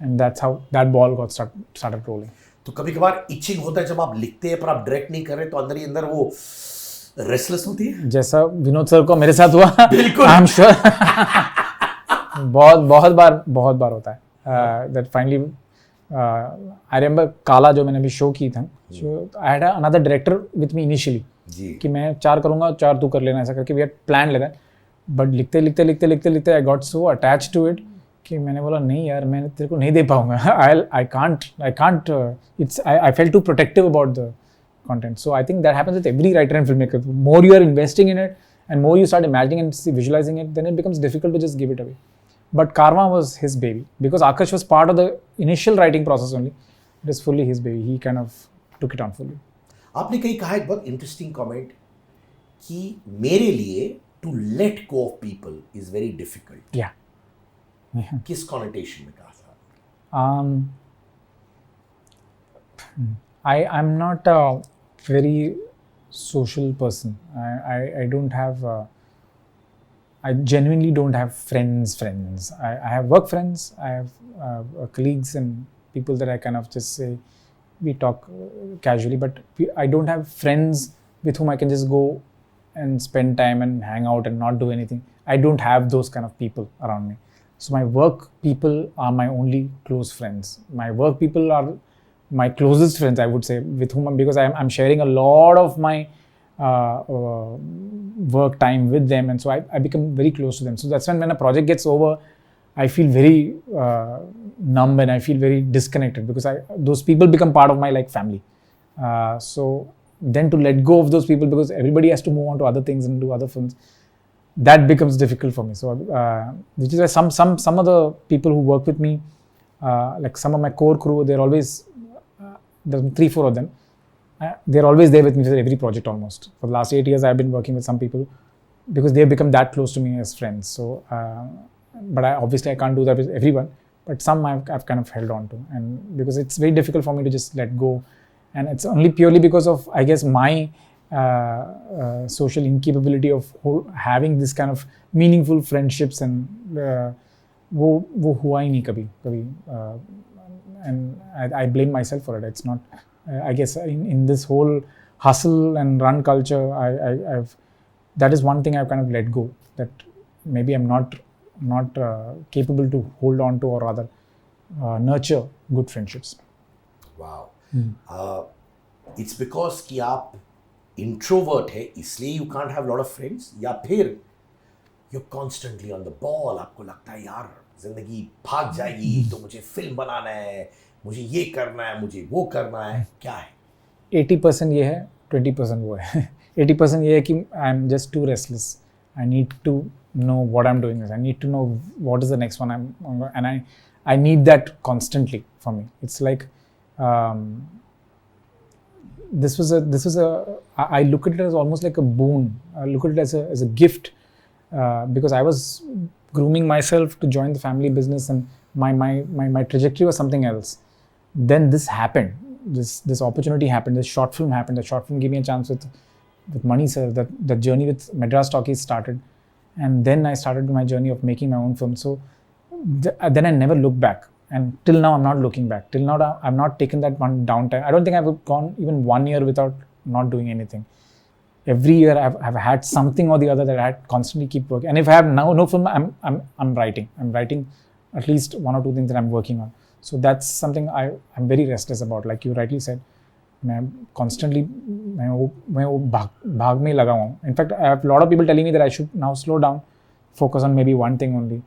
And that's how that ball got started rolling. तो कभी कभार etching होता है जब आप लिखते हैं पर आप डायरेक्ट नहीं कर रहे, तो अंदर ही अंदर वो रेस्टलेस होती है, जैसा विनोद सर को मेरे साथ हुआ. बिल्कुल. आई एम श्योर बहुत बार होता है. दैट फाइनली आई रिमेंबर काला जो मैंने अभी शो की था, I had another director with me initially जी, कि मैं 4 करूँगा, 4 तू कर लेना, ऐसा करके वी हैड प्लान लेना. बट लिखते I got so attach to it कि मैंने बोला नहीं यार, मैं तेरे को नहीं दे पाऊंगा. I can't it's I felt too protective about the content. So I think that happens with every writer and filmmaker. More you are investing in it and more you start imagining and visualizing it, then it becomes difficult to just give it away. But Karma was his baby because Akash was part of the initial writing process only. It is fully his baby. He kind of took it on fully. आपने कहीं कहा एक बहुत interesting comment कि मेरे लिए to let go of people is very difficult. Yeah. किस connotation में कहा था? I'm not a very social person. I don't have I genuinely don't have friends. I have work friends, I have colleagues and people that I kind of just say, we talk casually, but I don't have friends with whom I can just go and spend time and hang out and not do anything. I don't have those kind of people around me. So my work people are my only close friends. My work people are my closest friends, I would say, with whom because I'm sharing a lot of my work time with them, and so I become very close to them. So that's when a project gets over, I feel very numb and I feel very disconnected because those people become part of my like family. So then to let go of those people because everybody has to move on to other things and do other films, that becomes difficult for me. So which is why some of the people who work with me, like some of my core crew, they're always there's 3-4 of them. They're always there with me for every project almost. For the last 8 years, I've been working with some people because they've become that close to me as friends. So, but obviously I can't do that with everyone. But some I've kind of held on to, and because it's very difficult for me to just let go, and it's only purely because of I guess my social incapability of having this kind of meaningful friendships, and वो हुआ ही नहीं कभी. And I blame myself for it. It's not. I guess in this whole hustle and run culture, I've that is one thing I've kind of let go. That maybe I'm not capable to hold on to or rather nurture good friendships. Wow. It's because कि आप introvert है इसलिए you can't have a lot of friends, या फिर you're constantly on the ball, आपको लगता है यार जिंदगी भाग जाएगी तो मुझे फिल्म बनाना है, मुझे ये करना है, मुझे वो करना है, क्या है? 80% ये है, 20% वो है. 80% ये है कि I'm just too restless. I need to know what I'm doing. I need to know what is the next one and I need that constantly for me. It's like this was a I look at it as almost like a boon. I look at it as a gift because I was grooming myself to join the family business, and my trajectory was something else. Then this happened. This opportunity happened. This short film happened. The short film gave me a chance with Mani sir. That journey with Madras Talkies started, and then I started my journey of making my own film. So then I never looked back, and till now I'm not looking back. Till now I've not taken that one downtime. I don't think I've gone even 1 year without not doing anything. Every year I've had something or the other that I had constantly keep working. And if I have now no film, I'm writing. I'm writing at least 1 or 2 things that I'm working on. So that's something I'm very restless about. Like you rightly said, मैं constantly मैं वो भाग में लगा हूँ. In fact, I have a lot of people telling me that I should now slow down, focus on maybe one thing only.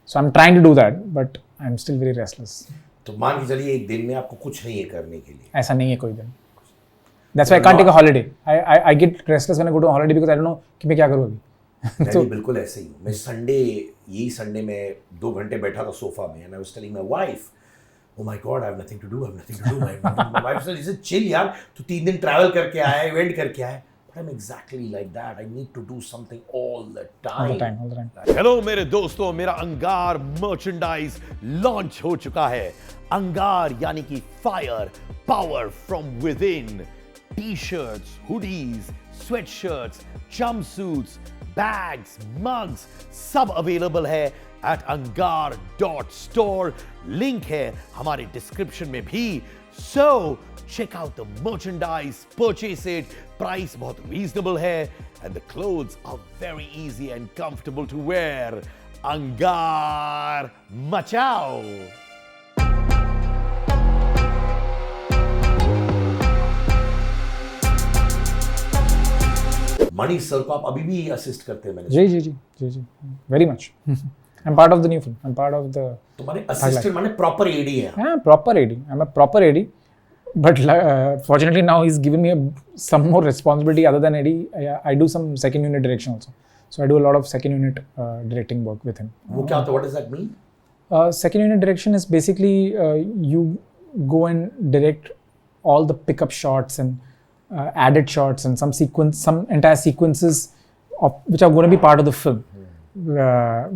So I'm trying to do that, but I'm still very restless. तो मान के चलिए एक दिन में आपको कुछ नहीं है करने के लिए. ऐसा नहीं है कोई दिन. That's why I can't take a holiday. I get restless when I go to a holiday because I don't know कि मैं क्या करूँ अभी. मैं भी बिल्कुल ऐसे ही हूँ. मैं यही संडे में 2 घंटे बैठा था सोफा में, and I was telling my wife, oh my God, I have nothing to do. My wife said, "Is it chill यार? तू 3 दिन ट्रैवल करके आया है, इवेंट करके आया है." But I'm exactly like that. I need to do something all the all the time. time. Hello मेरे दोस्तों, मेरा अंगार मर्चेंडाइज लॉन्च हो चुका है. अंगार यानी कि fire, power from within. T-shirts, hoodies, sweatshirts, jumpsuits, bags, mugs, सब अवेलेबल है at angar.store. लिंक है हमारे डिस्क्रिप्शन में भी. So check out the merchandise, purchase it. Price बहुत reasonable है and the clothes are very easy and comfortable to wear. Angar Macau. Mani sir को आप अभी भी असिस्ट करते हैं? मैंने जी, very much. I'm part of the new film. I'm part of the. तो माने असिस्टेंट माने प्रॉपर एडी है? हाँ, proper AD. I'm a proper AD. But fortunately now he's given me some more responsibility other than AD. I do some second unit direction also. So I do a lot of second unit directing work with him. वो क्या होता है? What does that mean? Second unit direction is basically you go and direct all the pickup shots and added shots and some entire sequences which are going to be part of the film,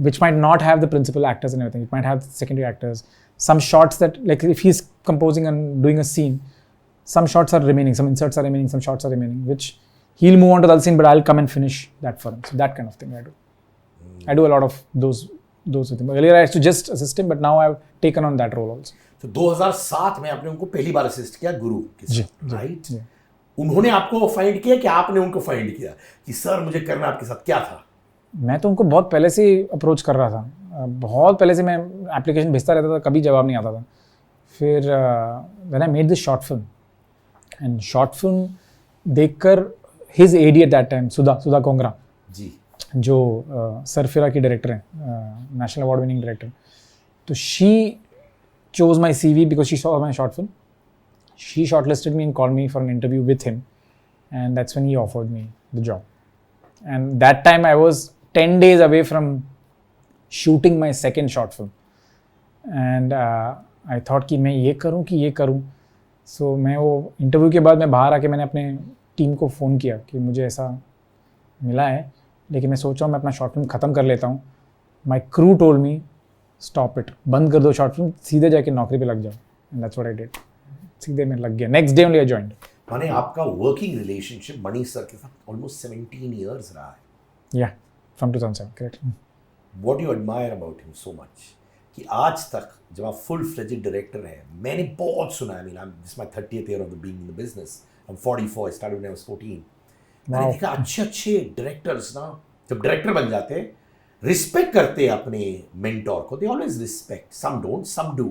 which might not have the principal actors and everything. It might have secondary actors. Some shots that, like if he's composing and doing a scene, some shots are remaining, some inserts are remaining, some shots are remaining, which he'll move on to the other scene, but I'll come and finish that for him. So that kind of thing I do. I do a lot of those with him. Earlier I used to just assist him, but now I've taken on that role also. तो 2007 में आपने उनको पहली बार assist किया गुरु के साथ, right? जी. उन्होंने आपको फाइंड किया कि आपने उनको फाइंड किया कि सर मुझे करना आपके साथ? क्या था? मैं तो उनको बहुत पहले से अप्रोच कर रहा था. बहुत पहले से मैं एप्लीकेशन भेजता रहता था, कभी जवाब नहीं आता था. फिर when I made this short film and short film देखकर his AD at that time Sudha Kongara ji, जो सरफिरा की डायरेक्टर हैं, नेशनल अवार्ड विनिंग डायरेक्टर. तो she chose my CV because she saw my short film. She shortlisted me and called me for an interview with him, and that's when he offered me the job. And that time I was 10 days away from shooting my second short film, and I thought कि मैं ये करूँ. So मैं वो interview के बाद मैं बाहर आके मैंने अपने टीम को फ़ोन किया कि मुझे ऐसा मिला है, लेकिन मैं सोच रहा हूँ मैं अपना शॉर्ट फिल्म ख़त्म कर लेता हूँ. माई crew told me stop it, बंद कर दो शॉर्ट फिल्म, सीधे जाके नौकरी पे लग जाओ. And that's what I did. सीधे मैं लग गया. Next day only I joined. माने आपका वर्किंग रिलेशनशिप मणि सर के साथ ऑलमोस्ट 17 इयर्स रहा है? या from 2007. Correct. What you admire about him so much कि आज तक जब आप फुल फ्लेजेड डायरेक्टर हैं, मैंने बहुत सुना है. I mean I am this my 30th year of the being in the business. I am 44. I started when I was 14. मैंने देखा अच्छे डायरेक्टर्स ना जब डायरेक्टर बन जाते हैं रिस्पेक्ट करते हैं अपने मेंटोर को. They always respect. Some don't, some do.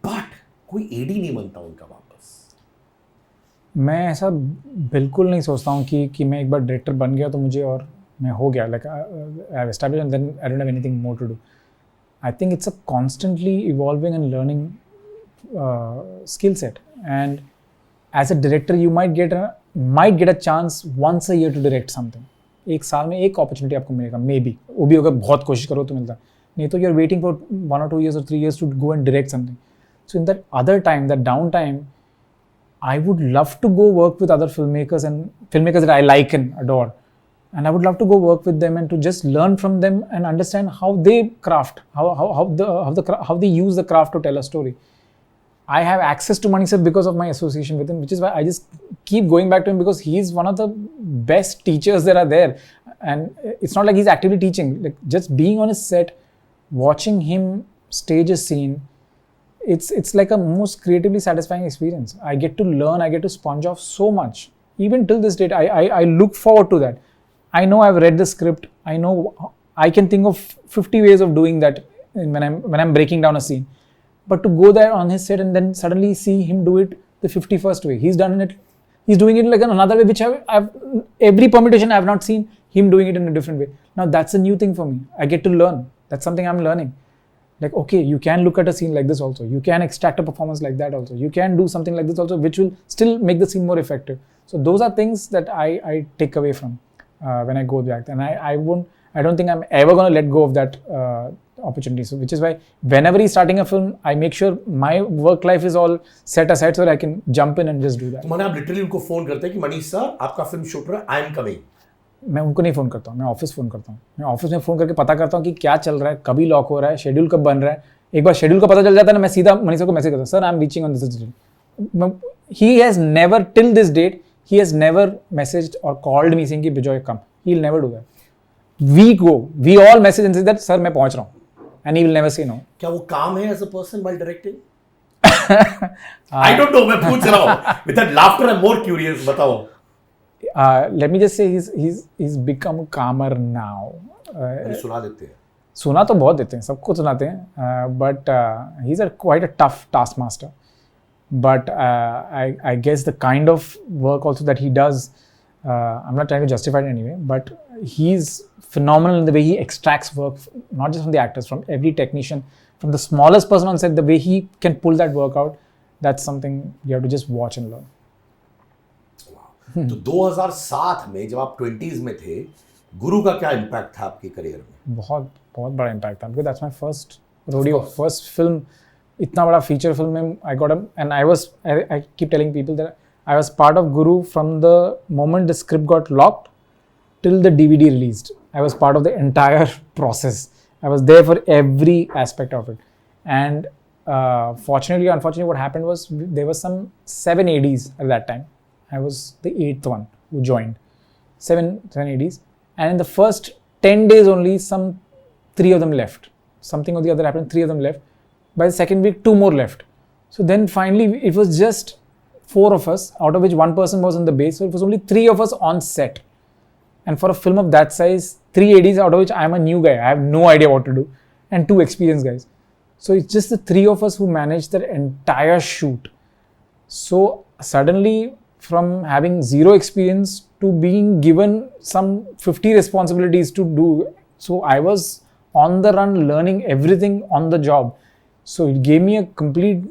But कोई एडी नहीं बनता उनका वापस. मैं ऐसा बिल्कुल नहीं सोचता हूँ कि मैं एक बार डायरेक्टर बन गया तो मुझे और मैं हो गया, like I have established and then I don't have anything more to do. I think it's a constantly evolving and learning skill set. And as a director you might get a chance once a year to direct something. एक साल में एक opportunity आपको मिलेगा, may be. वो भी अगर बहुत कोशिश करो तो मिलता, नहीं तो you are waiting for 1 or 2 years or 3 years to go and direct something. So in that other time, that down time, I would love to go work with other filmmakers that I like and adore, and I would love to go work with them and to just learn from them and understand how they craft, how they use the craft to tell a story. I have access to Mani sir because of my association with him, which is why I just keep going back to him, because he is one of the best teachers that are there. And it's not like he's actively teaching, like just being on his set, watching him stage a scene, it's like a most creatively satisfying experience. I get to learn, I get to sponge off so much. Even till this date, I look forward to that. I know I've read the script. I know I can think of 50 ways of doing that when I'm breaking down a scene. But to go there on his set and then suddenly see him do it the 51st way. He's doing it like another way, which I've every permutation I have not seen him doing it in a different way. Now that's a new thing for me. I get to learn. That's something I'm learning. Like, okay, you can look at a scene like this also. You can extract a performance like that also. You can do something like this also, which will still make the scene more effective. So those are things that I take away from when I go back. And I don't think I'm ever going to let go of that opportunities. So which is why whenever he's starting a film, I make sure my work life is all set aside so that I can jump in and just do that. तो मैंने आप literally उनको phone करते हैं कि Manish sir आपका film shoot रहा है, आई एम कमिंग? मैं उनको नहीं फ़ोन करता हूँ, मैं ऑफिस फ़ोन करता हूँ. मैं ऑफिस में फ़ोन करके पता करता हूँ कि क्या चल रहा है, कभी लॉक हो रहा है, शेड्यूल कब बन रहा है. एक बार शेड्यूल का पता चल जाता है ना, मैं सीधा मनीष सर को मैसेज करता हूँ, sir I am reaching on this date. He has never till this date he has never messaged or called me saying कि Bejoy come. He'll never do that. We all message and say that sir मैं पहुँच रहा हूँ, and he will never say no. क्या वो काम है as a person while directing? I don't know, मैं पूछ रहा हूँ. With that laughter I'm more curious. बताओ. Let me just say he's become calmer now. सुना देते हैं. सुना तो बहुत देते हैं, सबको सुनाते हैं, but he's quite a tough taskmaster. But I guess the kind of work also that he does, I'm not trying to justify it anyway, but he's phenomenal in the way he extracts work, not just from the actors, from every technician, from the smallest person on set, the way he can pull that work out, that's something you have to just watch and learn. तो 2007 में जब आप 20s में थे, गुरु का क्या impact था आपके करियर में? बहुत बहुत बड़ा इम्पैक्ट था, because that's my first rodeo, first film. इतना बड़ा फीचर फिल्म में I got and I keep telling people that I was part of Guru from the moment the script got locked till the DVD released. I was part of the entire process. I was there for every aspect of it. And fortunately or unfortunately, what happened was there were some 7 ADs at that time. I was the 8th one who joined. Seven ADs. And in the first 10 days only, 3 of them left. Something or the other happened, 3 of them left. By the second week, 2 more left. So then finally, it was just 4 of us, out of which 1 person was on the base. So it was only 3 of us on set. And for a film of that size, 3 ADs, out of which I am a new guy, I have no idea what to do, and 2 experienced guys. So it's just the 3 of us who managed the entire shoot. So suddenly, from having 0 experience to being given some 50 responsibilities to do, so I was on the run learning everything on the job. So it gave me a complete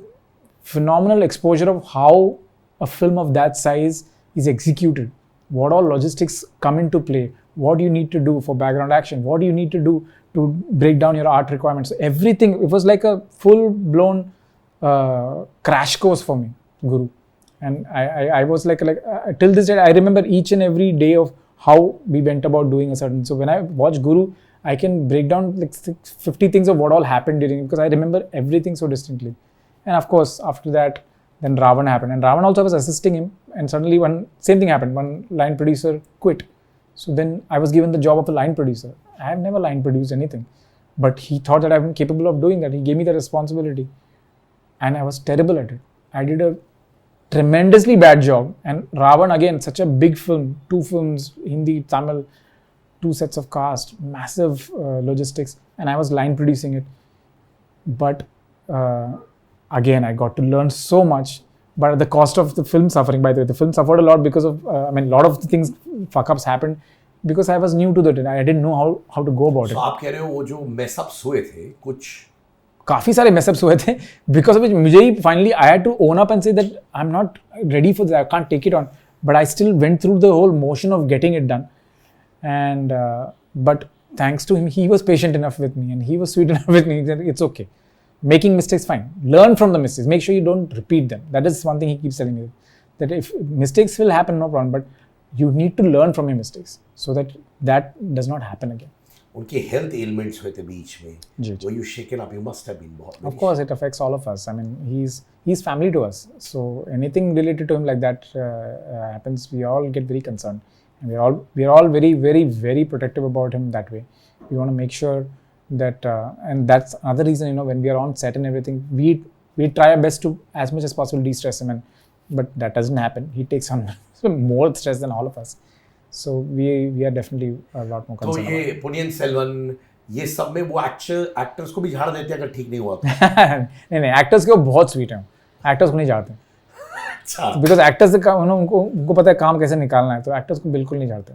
phenomenal exposure of how a film of that size is executed. What all logistics come into play, what you need to do for background action, what you need to do to break down your art requirements, everything. It was like a full-blown crash course for me, Guru. And I was like till this day, I remember each and every day of how we went about doing a certain. So when I watch Guru, I can break down like 50 things of what all happened during, because I remember everything so distinctly. And of course, after that, then Ravan happened, and Ravan also was assisting him, and suddenly same thing happened. One line producer quit, so then I was given the job of a line producer. I have never line produced anything, but he thought that I'm capable of doing that. He gave me the responsibility, and I was terrible at it. I did a tremendously bad job. And Ravan, again, such a big film, 2 films, Hindi, Tamil, 2 sets of cast, massive logistics, and I was line producing it. But again, I got to learn so much, but at the cost of the film suffering. By the way, the film suffered a lot because of, a lot of the things, fuck-ups happened because I was new to that. I didn't know how to go about it. So आप कह रहे हो वो जो mess-ups हुए थे, कुछ काफ़ी सारे mess-ups हुए थे, because of which मुझे ही finally I had to own up and say that I'm not ready for this, I can't take it on. But I still went through the whole motion of getting it done. And but thanks to him, he was patient enough with me, and he was sweet enough with me that it's okay. Making mistakes, fine. Learn from the mistakes. Make sure you don't repeat them. That is one thing he keeps telling me. That if mistakes will happen, no problem, but you need to learn from your mistakes so that does not happen again. उनके health ailments हुए थे बीच में. जी. Were you shaken up? You must have been बहुत. Of course, it affects all of us. I mean, he's family to us. So anything related to him like that happens, we all get very concerned, and we are all very, very, very protective about him that way. We want to make sure that and that's another reason, when we are on set and everything, we try our best to as much as possible de-stress him, but that doesn't happen. He takes on more stress than all of us, so we are definitely a lot more concerned. तो ये पुनियन सेल्वन, ये सब में वो actors को भी झाड़ देते हैं अगर ठीक नहीं हुआ तो? नहीं, एक्टर्स के वो बहुत स्वीट हैं, एक्टर्स को नहीं झाड़ते. अच्छा. बिकॉज एक्टर्स से उनको पता है काम कैसे निकालना है, तो एक्टर्स को बिल्कुल नहीं झाड़ते.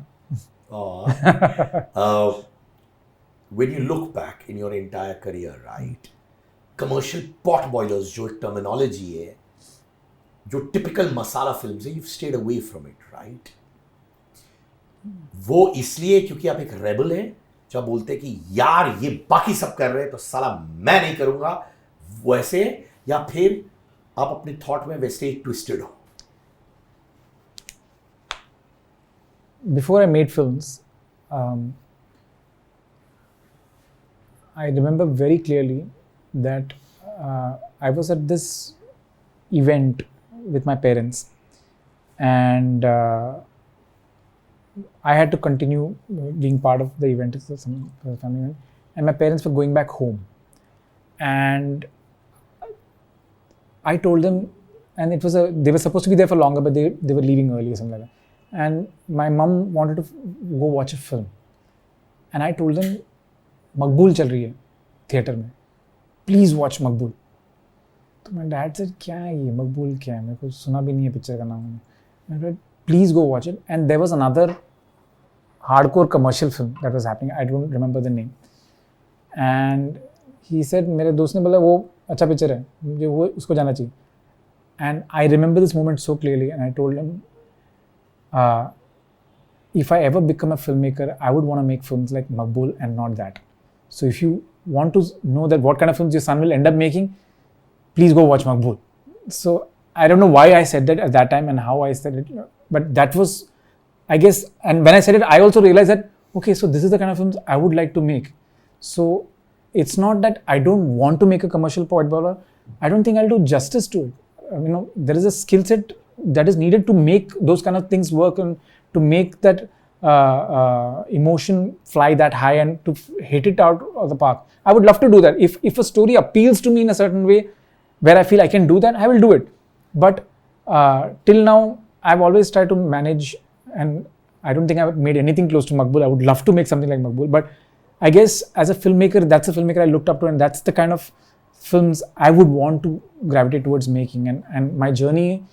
When you look back in your entire career, right? Commercial pot boilers, जो एक terminology है, जो typical मसाला films है, you've stayed away from it, right? वो इसलिए क्योंकि आप एक rebel हैं, जब बोलते कि यार ये बाकी सब कर रहे हैं तो साला मैं नहीं करूंगा वैसे, या फिर आप अपने थॉट में वैसे ट्विस्टेड हो? Before I made films, I remember very clearly that I was at this event with my parents, and I had to continue being part of the event, some family event, and my parents were going back home, and I told them, and it was they were supposed to be there for longer, but they were leaving early or something like that. And my mum wanted to go watch a film, and I told them, मकबूल चल रही है theatre में, please watch मकबूल. तो my dad said, क्या है ये मकबूल, क्या है, मेरे को सुना भी नहीं है पिक्चर का नाम. I said, please go watch it. And there was another hardcore commercial film that was happening. I don't remember the name. And he said, मेरे दोस्त ने बोला वो अच्छा पिक्चर है, मुझे वो उसको जाना चाहिए. And I remember this moment so clearly, and I told him, if I ever become a filmmaker, I would want to make films like Maqbool and not that. So if you want to know that what kind of films your son will end up making, please go watch Maqbool. So I don't know why I said that at that time and how I said it, but that was, I guess, and when I said it, I also realized that, okay, so this is the kind of films I would like to make. So it's not that I don't want to make a commercial poet bowler. I don't think I'll do justice to it. There is a skill set that is needed to make those kind of things work and to make that emotion fly that high and to hit it out of the park. I would love to do that. If a story appeals to me in a certain way where I feel I can do that, I will do it. But till now, I've always tried to manage, and I don't think I've made anything close to Maqbool. I would love to make something like Maqbool. But I guess as a filmmaker, that's a filmmaker I looked up to, and that's the kind of films I would want to gravitate towards making. And my journey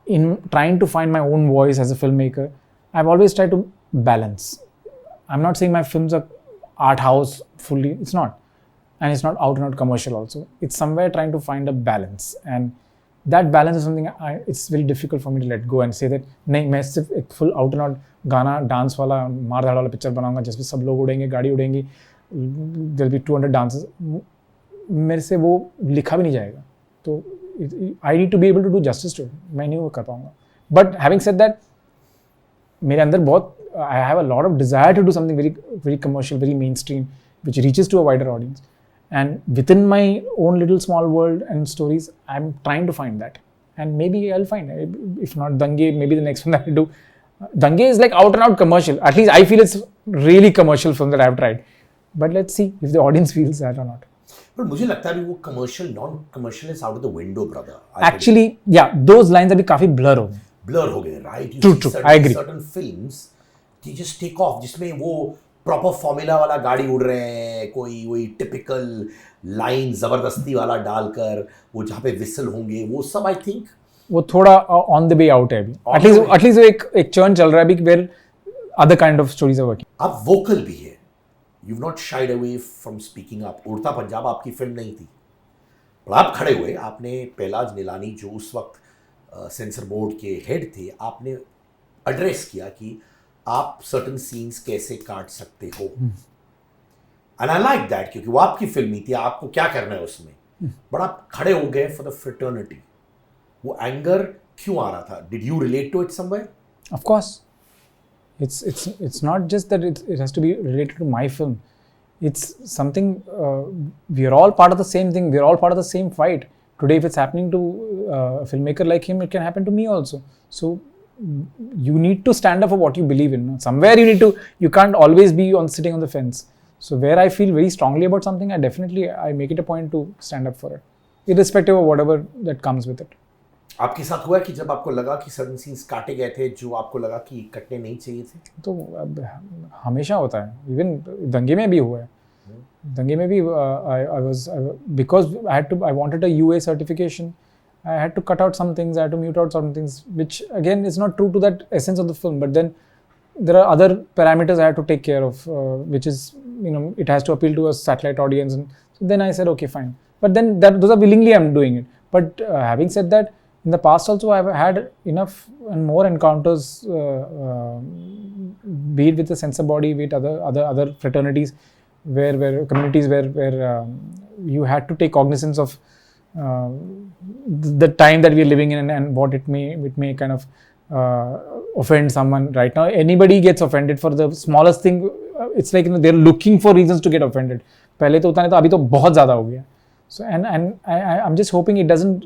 in trying to find my own voice as a filmmaker, I've always tried to balance. I'm not saying my films are art house fully, it's not. And it's not out and out commercial also. It's somewhere trying to find a balance. And that balance is something it's very difficult for me to let go and say that, नहीं मैं सिर्फ एक full out and out गाना dance वाला मार धाड़ वाला picture बनाऊंगा जिसमें सब लोग उड़ेंगे, गाड़ी उड़ेंगी, there'll be 200 dances. मेरे से वो लिखा भी नहीं जाएगा. तो I need to be able to do justice to it. मैं नहीं वो कर पाऊंगा. But having said that, मेरे अंदर बहुत I have a lot of desire to do something very very commercial, very mainstream, which reaches to a wider audience. And within my own little small world and stories, I'm trying to find that. And maybe I'll find it. If not Dange, maybe the next one that I do. Dange is like out and out commercial. At least I feel it's really commercial film that I've tried. But let's see if the audience feels that or not. But मुझे लगता है वो commercial, non-commercial is out of the window, brother. Actually, yeah, those lines अभी काफी blur हो गए. Blur हो गए, right? True. I agree. Certain films, they just take off, जिसमें वो प्रॉपर फॉर्मूला वाला गाड़ी उड़ रहे हैं, कोई वही टिपिकल लाइन जबरदस्ती वाला डालकर, वो जहाँ पे विसल होंगे, वो सब आई थिंक वो थोड़ा ऑन द वे आउट है अभी. एटलीस्ट एक चर्न चल रहा है अभी where other kind of stories are working. आप वोकल भी है, you not shied away from speaking up. Udta Punjab आपकी फिल्म नहीं थी, पर आप खड़े हुए, आपने पहलाज निलानी जो उस वक्त सेंसर बोर्ड के हेड थे, आपने एड्रेस किया कि आप सर्टन सीन्स कैसे काट सकते हो. एंड आई लाइक दैट, क्योंकि वो आपकी फिल्म ही थी, आपको क्या करना है उसमें, बट आप खड़े हो गए फॉर द फ्रेटर्निटी. वो एंगर क्यों आ रहा था? Did you relate to it somewhere? Of course, it's not just that it has to be related to my film. It's something we are all part of the same thing. We are all part of the same fight. Today, if it's happening to a filmmaker like him, it can happen to me also. So you need to stand up for what you believe in. Somewhere you can't always be sitting on the fence. So where I feel very strongly about something, I make it a point to stand up for it, irrespective of whatever that comes with it. आपके साथ हुआ कि जब आपको लगा कि certain scenes काटे गए थे जो आपको लगा कि कटने नहीं चाहिए थे? तो अब हमेशा होता है. इवन दंगे में भी हुआ है. दंगे में भी because I wanted a UA certification, I had to cut out some things, I had to mute out some things, which again is not true to that essence of the film. But then there are other parameters I had to take care of, which is, it has to appeal to a satellite audience. And so then I said, okay, fine. But then those are willingly I'm doing it. But having said that, in the past also I've had enough and more encounters, be it with the censor body, with other fraternities, where communities where you had to take cognizance of the time that we are living in, and what it may kind of offend someone. Right now anybody gets offended for the smallest thing. It's like, they're looking for reasons to get offended. पहले तो उतना नहीं था, अभी तो बहुत ज़्यादा हो गया. So and I'm just hoping it doesn't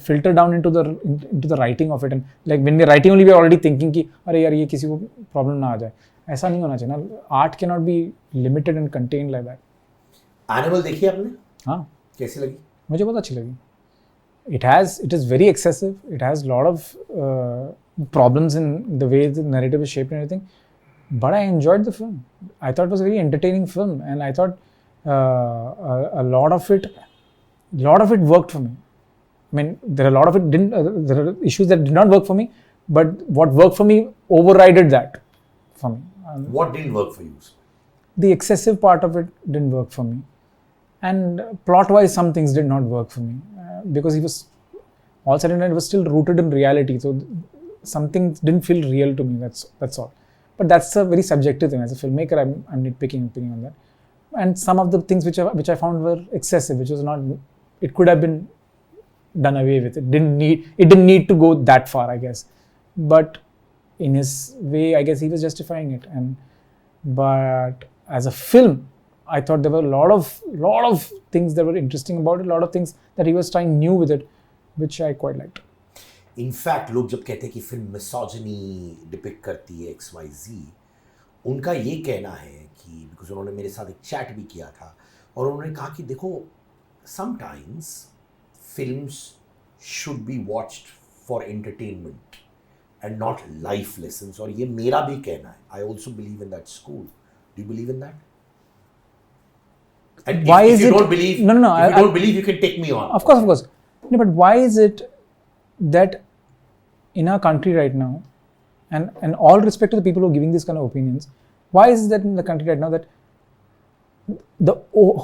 filter down into the writing of it, and like when we're writing only we're already thinking कि अरे यार ये किसी को problem ना आ जाए. ऐसा नहीं होना चाहिए ना. Art cannot be limited and contained like that. Animal देखी आपने? हाँ. कैसी लगी? मुझे बहुत अच्छी लगी. It is very excessive. It has a lot of problems in the way the narrative is shaped and everything. But I enjoyed the film. I thought it was a very entertaining film, and I thought a lot of it worked for me. I mean, there are a lot of it didn't. There are issues that did not work for me, but what worked for me overrided that for me. What didn't work for you? The excessive part of it didn't work for me, and plot-wise, some things did not work for me because he was all said and done, it was still rooted in reality. So some things didn't feel real to me. That's all. But that's a very subjective thing. As a filmmaker, I'm nitpicking on that. And some of the things which I found were excessive, which was not. It could have been done away with. It didn't need to go that far, I guess. But in his way, I guess he was justifying it. But as a film, I thought there were a lot of things that were interesting about it. A lot of things that he was trying new with it, which I quite liked. In fact लोग जब कहते हैं कि film misogyny depict करती है XYZ, उनका ये कहना है कि बिकॉज उन्होंने मेरे साथ एक चैट भी किया था और उन्होंने कहा कि देखो sometimes films should be watched for entertainment and not life lessons. और ये मेरा भी कहना है. I also believe in that school. Do you believe in that? And why if is you it? don't believe, No. If you don't believe, you can take me on. Of course. No, but why is it that in our country right now, and all respect to the people who are giving these kind of opinions, why is it that in the country right now that the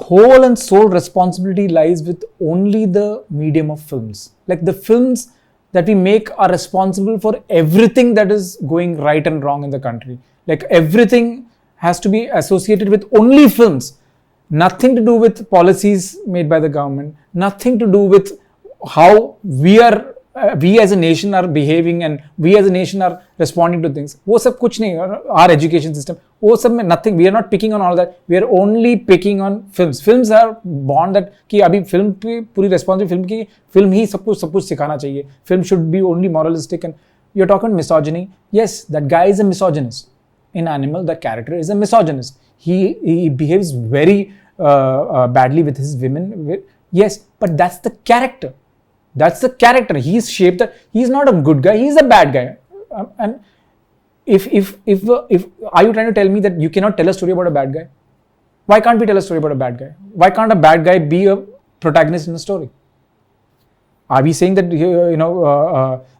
whole and sole responsibility lies with only the medium of films? Like the films that we make are responsible for everything that is going right and wrong in the country. Like everything has to be associated with only films. Nothing to do with policies made by the government, nothing to do with how we as a nation are behaving and we as a nation are responding to things. वो सब कुछ नहीं. Our education system, वो सब में nothing. We are not picking on all that. We are only picking on films. Films are born that कि अभी film की पूरी responsibility film की film ही सब कुछ सिखाना चाहिए. Film should be only moralistic. And you're talking misogyny. Yes, that guy is a misogynist. In Animal, the character is a misogynist. He behaves very badly with his women. Yes, but that's the character. That's the character. He's shaped that. He's not a good guy. He's a bad guy. And if are you trying to tell me that you cannot tell a story about a bad guy? Why can't we tell a story about a bad guy? Why can't a bad guy be a protagonist in a story? Are we saying that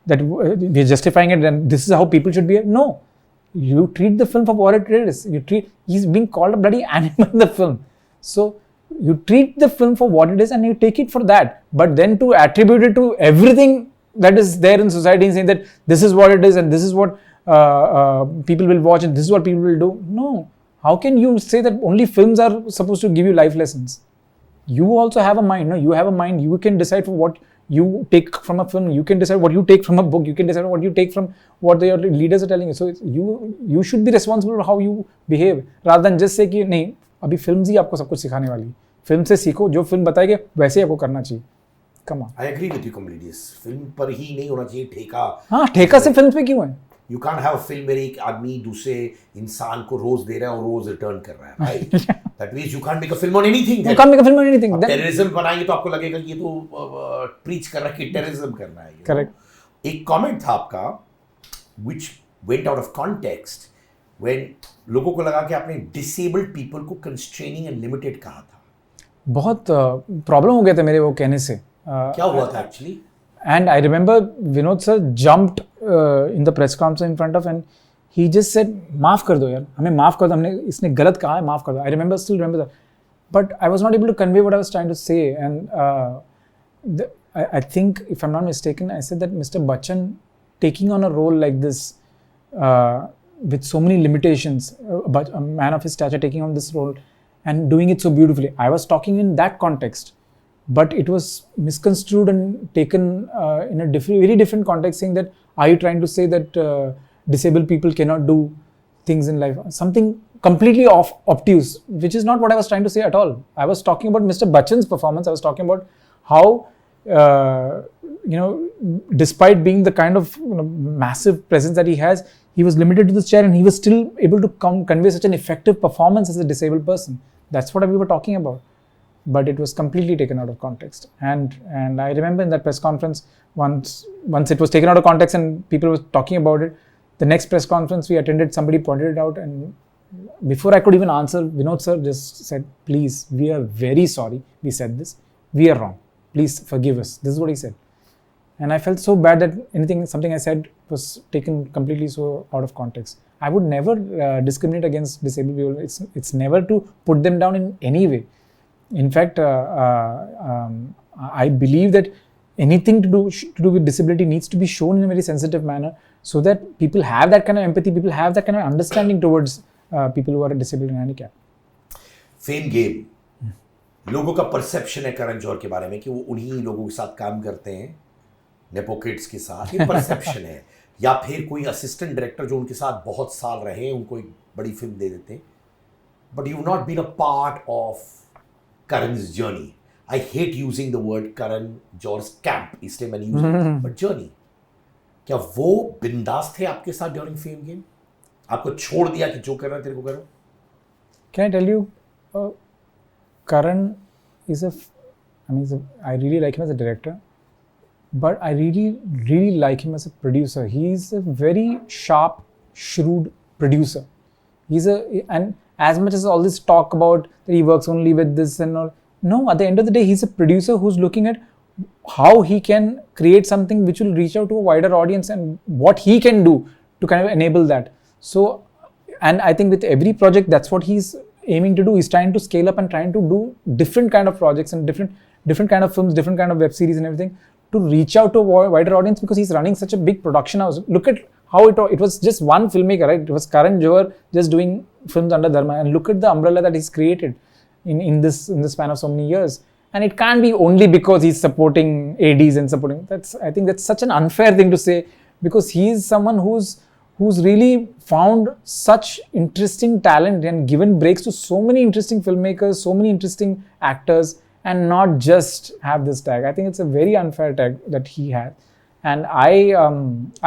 that we're justifying it and this is how people should behave? No. You treat the film for what it is. He's being called a bloody animal in the film. So you treat the film for what it is and you take it for that. But then to attribute it to everything that is there in society and saying that this is what it is and this is what people will watch and this is what people will do. No. How can you say that only films are supposed to give you life lessons? You also have a mind. No, you have a mind. You can decide for what you take from a film. You can decide what you take from a book. You can decide what you take from what your leaders are telling you. So you should be responsible for how you behave rather than just say कि नहीं अभी film ही आपको सब कुछ सिखाने वाली है. Film से सीखो, जो फिल्म बताएगी वैसे ही आपको करना चाहिए. Come on. I agree with you completely. Film पर ही नहीं होना चाहिए ठेका. हाँ, ठेका से फिल्म पे क्यों है? You can't have a film where एक आदमी दूसरे इंसान को रोज दे रहा है और रोज रिटर्न कर रहा है, right? That means you can't make a film on anything. You can't make a film on anything. Terrorism बनाएंगे तो आपको लगेगा कि ये तो प्रीच कर रहा है कि टेररिज्म करना है. Correct. एक कमेंट था आपका which went out of context when लोगों को लगा कि आपने disabled people को constraining and limited कहा था. बहुत प्रॉब्लम हो गया था मेरे वो कहने से. क्या हुआ था actually? And I remember Vinod sir jumped in the press conference in front of and he just said, माफ कर दो यार, हमें माफ कर दो, हमने इसने गलत कहा है, माफ कर दो. I still remember that. But I was not able to convey what I was trying to say. And I think, if I'm not mistaken, I said that Mr. Bachchan taking on a role like this with so many limitations, but a man of his stature taking on this role and doing it so beautifully. I was talking in that context, but it was misconstrued and taken in a very different context, saying that, are you trying to say that disabled people cannot do things in life? Something completely obtuse, which is not what I was trying to say at all. I was talking about Mr. Bachchan's performance. I was talking about how, despite being the kind of massive presence that he has, he was limited to this chair and he was still able to convey such an effective performance as a disabled person. That's what we were talking about. But it was completely taken out of context. And I remember in that press conference, once it was taken out of context and people were talking about it, the next press conference we attended, somebody pointed it out, and before I could even answer, Vinod sir just said, please, we are very sorry we said this. We are wrong. Please forgive us. This is what he said. And I felt so bad that something I said was taken completely so out of context. I would never discriminate against disabled people. It's never to put them down in any way. In fact, I believe that anything to do with disability needs to be shown in a very sensitive manner, so that people have that kind of empathy, people have that kind of understanding towards people who are disabled and handicapped. Fame game, लोगों का perception है करण जौहर के बारे में कि वो उन्हीं लोगों के साथ काम करते हैं, नेपो किड्स के साथ, ये परसेप्शन है, या फिर कोई असिस्टेंट डायरेक्टर जो उनके साथ बहुत साल रहे, उनको एक बड़ी फिल्म दे देते हैं. But you not been a part of Karan's journey. I hate using the word Karan Johar's camp, इसलिए मैंने यूज किया, but journey. क्या वो बिंदास थे आपके साथ ड्यूरिंग फेम गेम? आपको छोड़ दिया कि जो करना तेरे को करो? Can I tell you, Karan is I really like him as a director, but I really like him as a producer. He's a very sharp, shrewd producer. And as much as all this talk about that he works only with this and all, no, at the end of the day, he's a producer who's looking at how he can create something which will reach out to a wider audience and what he can do to kind of enable that. So, and I think with every project, that's what he's aiming to do. He's trying to scale up and trying to do different kind of projects and different kind of films, different kind of web series and everything to reach out to a wider audience, because he's running such a big production house. Look at how it was just one filmmaker, right? It was Karan Johar just doing films under Dharma, and look at the umbrella that he's created in this span of so many years. And it can't be only because he's supporting ADs and supporting. I think that's such an unfair thing to say, because he's someone who's really found such interesting talent and given breaks to so many interesting filmmakers, so many interesting actors, and not just have this tag. I think it's a very unfair tag that he had. And I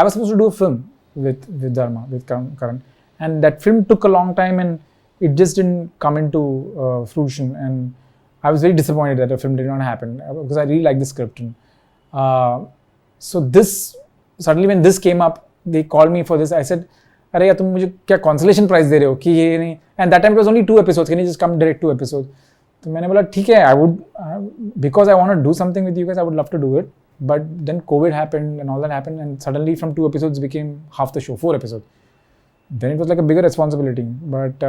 was supposed to do a film with Dharma, with Karan, and that film took a long time and it just didn't come into fruition. And I was very disappointed that the film did not happen, because I really liked the script. So this, suddenly when this came up, they called me for this. I said, "Arey, तुम मुझे क्या consolation prize दे रहे हो कि ये नहीं?" And that time it was only 2 episodes. Can you just come direct 2 episodes? तो मैंने बोला ठीक है, I would, because I want to do something with you guys, I would love to do it. But then COVID happened and all that happened, and suddenly from 2 episodes became half the show, 4 episodes. Then it was like a bigger responsibility. But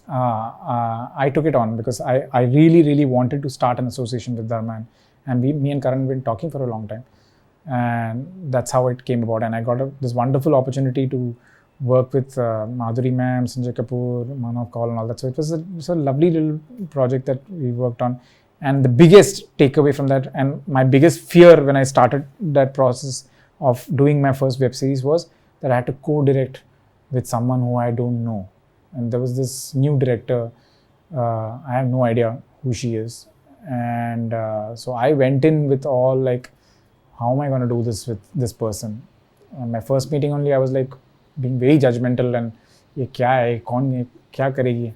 I took it on because I really wanted to start an association with Dharma, and me and Karan have been talking for a long time. And that's how it came about. And I got this wonderful opportunity to work with Madhuri ma'am, Sanjay Kapoor, Manav Kaul and all that. So it was a lovely little project that we worked on. And the biggest takeaway from that, and my biggest fear when I started that process of doing my first web series, was that I had to co-direct with someone who I don't know. And there was this new director, I have no idea who she is. And so I went in with all like, how am I going to do this with this person? And my first meeting only, I was like being very judgmental and ye kya hai, kaun ye, kya karegi?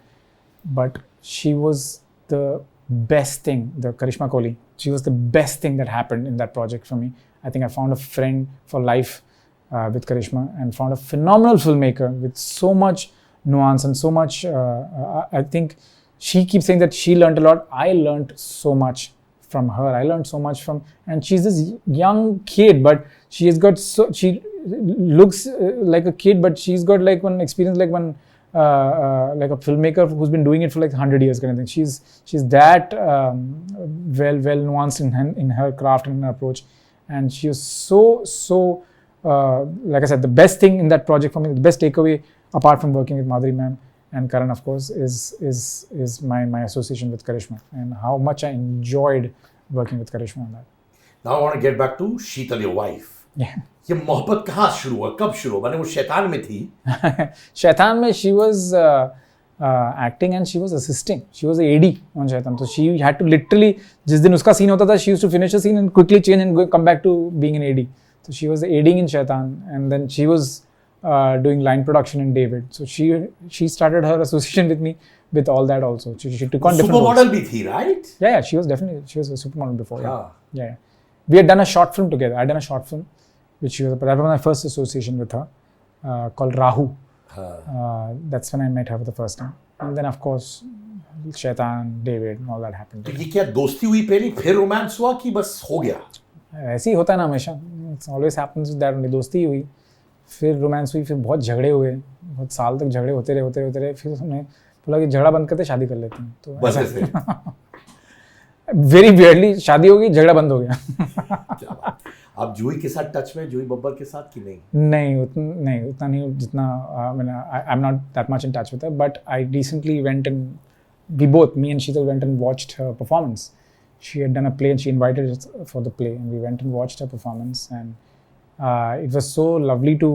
But she was the best thing, the Karishma Kohli, she was the best thing that happened in that project for me. I think I found a friend for life with Karishma, and found a phenomenal filmmaker with so much nuance and so much, I think she keeps saying that she learned a lot. I learned so much from her. I learned so much from, and she's this young kid, but she has got she looks like a kid, but she's got like one experience like one like a filmmaker who's been doing it for like 100 years kind of thing. She's that well nuanced in her craft and her approach, and she was so like I said, the best thing in that project for me, the best takeaway apart from working with Madhuri ma'am and Karan, of course, is my association with Karishma and how much I enjoyed working with Karishma on that. Now I want to get back to Sheetal, your wife. Yeah. ये मोहब्बत कहाँ शुरू हुआ, कब शुरू हुआ? मैंने वो शैतान में थी. Shaitan mein she was acting and she was assisting. She was the AD on Shaitan. So she had to literally, जिस दिन उसका scene होता था, she used to finish the scene and quickly change and come back to being an AD. So she was aiding in Shaitan, and then she was doing line production in David. So she started her association with me with all that also. She took on different roles. Supermodel भी थी, right? Yeah, she was a supermodel before. Yeah. We had done a short film together. I had done a short film, which that was my first association with her, called Rahu. That's when I met her for the first time. And then, of course, Shaitan, David, and all that happened. तो ये क्या दोस्ती हुई पहले, फिर romance हुआ कि बस हो गया? ऐसे ही होता है ना हमेशा. It always happens with that. दोस्ती हुई, फिर रोमांस हुई, फिर बहुत झगड़े हुए, बहुत साल तक झगड़े होते रहे. फिर हमने बोला कि झगड़ा बंद करते, शादी कर लेते हैं. तो बस ऐसे. Very weirdly शादी हो गई, झगड़ा बंद हो गया. आप जूही के साथ टच में, जूही बब्बर के साथ कि नहीं? नहीं उतना नहीं जितना I'm not that much in touch with her, but I recently went and me and Sheetal went and watched her performance. She had done a play and she invited us for the play, and we went and watched her performance, and it was so lovely to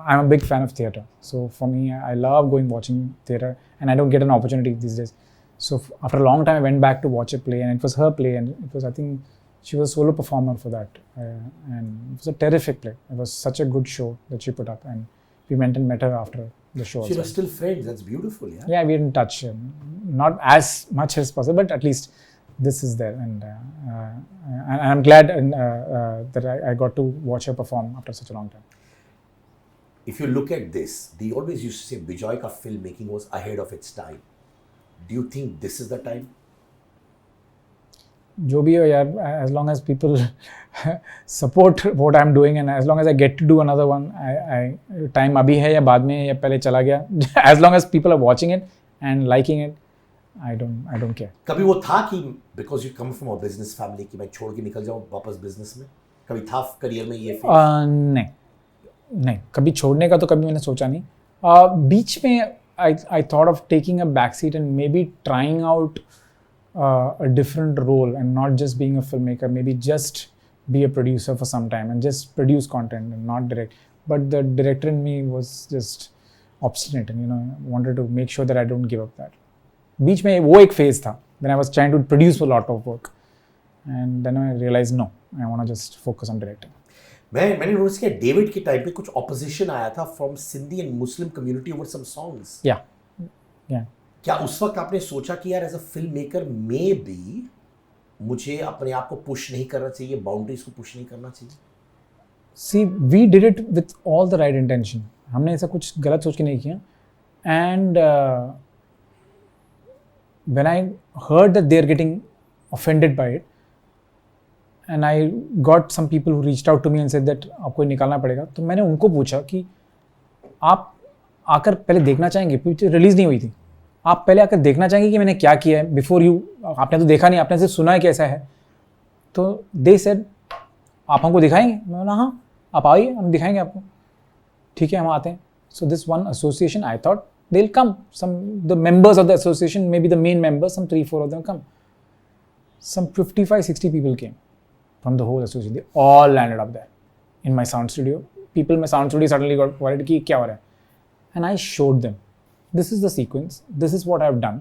I'm a big fan of theatre, so for me I love watching theatre, and I don't get an opportunity these days. So after a long time I went back to watch a play, and it was her play, and it was, I think she was a solo performer for that, and it was a terrific play. It was such a good show that she put up, and we went and met her after the show. So you were still friends. That's beautiful, yeah? Yeah, we're in touch, not as much as possible, but at least this is there, and I'm glad that I got to watch her perform after such a long time. If you look at this, they always used to say Bejoy ka filmmaking was ahead of its time. Do you think this is the time? जो भी हो यार, as long as people support what I'm doing, and as long as I get to do another one, time अभी है या बाद में या पहले चला गया, as long as people are watching it and liking it, I don't care. कभी वो था कि because you come from a business family कि मैं छोड़ के निकल जाऊँ वापस business में? कभी था करियर में ये phase? नहीं, कभी छोड़ने का तो कभी मैंने सोचा नहीं. बीच में I thought of taking a backseat and maybe trying out a different role and not just being a filmmaker, maybe just be a producer for some time and just produce content and not direct. But the director in me was just obstinate and wanted to make sure that I don't give up that. बीच में वो एक phase था when I was trying to produce a lot of work, and then I realized no, I want to just focus on directing. मैंने notice किया David के time पे कुछ opposition आया था from Sindhi and Muslim community over some songs. या क्या उस वक्त आपने सोचा कि यार एज अ फिल्म मेकर में भी मुझे अपने आप को पुश नहीं करना चाहिए, बाउंड्रीज को पुश नहीं करना चाहिए? See we did it with all the right intention. हमने ऐसा कुछ गलत सोच के नहीं किया, and when I heard that they are getting offended by it, and I got some people who reached out to me and said that आपको निकालना पड़ेगा. तो मैंने उनको पूछा कि आप आकर पहले देखना चाहेंगे, पिक्चर रिलीज़ नहीं हुई थी, आप पहले आकर देखना चाहेंगे कि मैंने क्या किया है बिफोर यू, आपने तो देखा नहीं, आपने सिर्फ सुना है कैसा है. तो दे सेड आप हमको दिखाएंगे. मैं बोला हाँ आप आइए, हम दिखाएंगे आपको. ठीक है, हम आते हैं. So this one association I thought they will come, some the members of the association, maybe the main members, some 3-4 of them come. Some 55-60 people came from the whole association. They all landed up there in my sound studio. People in my sound studio suddenly got worried कि क्या हो रहा है, and I showed them this is the sequence, this is what I've done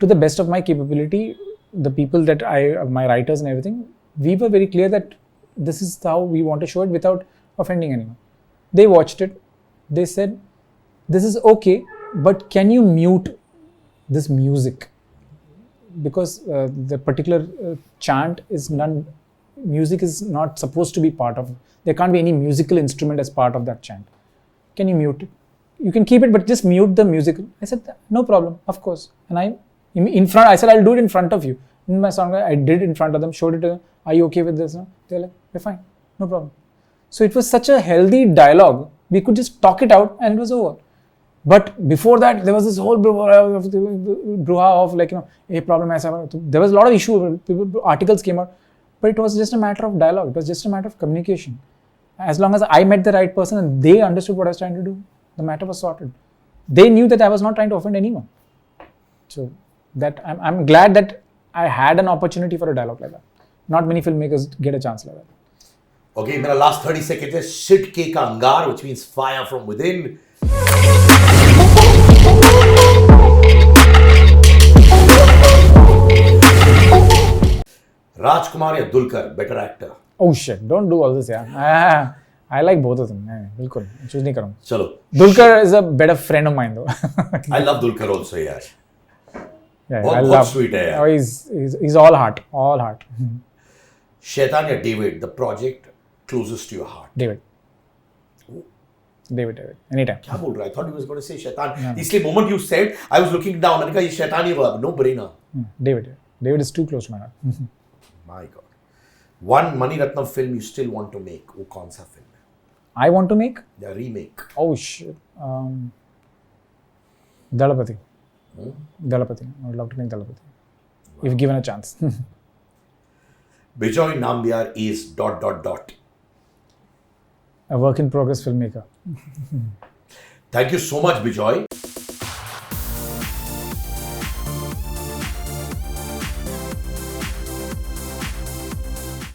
to the best of my capability. The people that my writers and everything, we were very clear that this is how we want to show it without offending anyone. They watched it, they said this is okay, but can you mute this music, because the particular chant is music is not supposed to be part of it. There can't be any musical instrument as part of that chant. Can you mute it? You can keep it, but just mute the music. I said, no problem, of course. And I said, I'll do it in front of you. In my song, I did it in front of them, showed it to them. Are you okay with this? No? They're like, we're fine, no problem. So it was such a healthy dialogue. We could just talk it out and it was over. But before that, there was this whole brouhaha of like, you know, a problem aisa. There was a lot of issue. Articles came out, but it was just a matter of dialogue. It was just a matter of communication. As long as I met the right person and they understood what I was trying to do, the matter was sorted. They knew that I was not trying to offend anyone. So that I'm glad that I had an opportunity for a dialogue like that. Not many filmmakers get a chance like that. Okay, my last 30 seconds is Shit Ke Ka Angar, which means fire from within. Rajkumar या Dulquer, better actor. Oh shit! Don't do all this, yeah. I like both of them. बिल्कुल choose नहीं करूँगा. चलो. Dulquer is a better friend of mine though. I love Dulquer also, यार. Yeah, बहुत sweet है यार. Oh, he's all heart, all heart. Shaitan या David, the project closest to your heart. David. Anytime. क्या बोल रहा है? I thought he was going to say Shaitan. इसलिए moment you said, I was looking down. मैंने कहा ये शैतान ही होगा. No brainer. David is too close to my heart. My God. One Mani Ratnam film you still want to make. वो कौन सा film है? I want to make? Yeah, remake. Oh shit. Dalapati. Dalapati. I would love to make Dalapati. Wow. If given a chance. Bejoy Nambiar is ... A work in progress filmmaker. Thank you so much, Bejoy.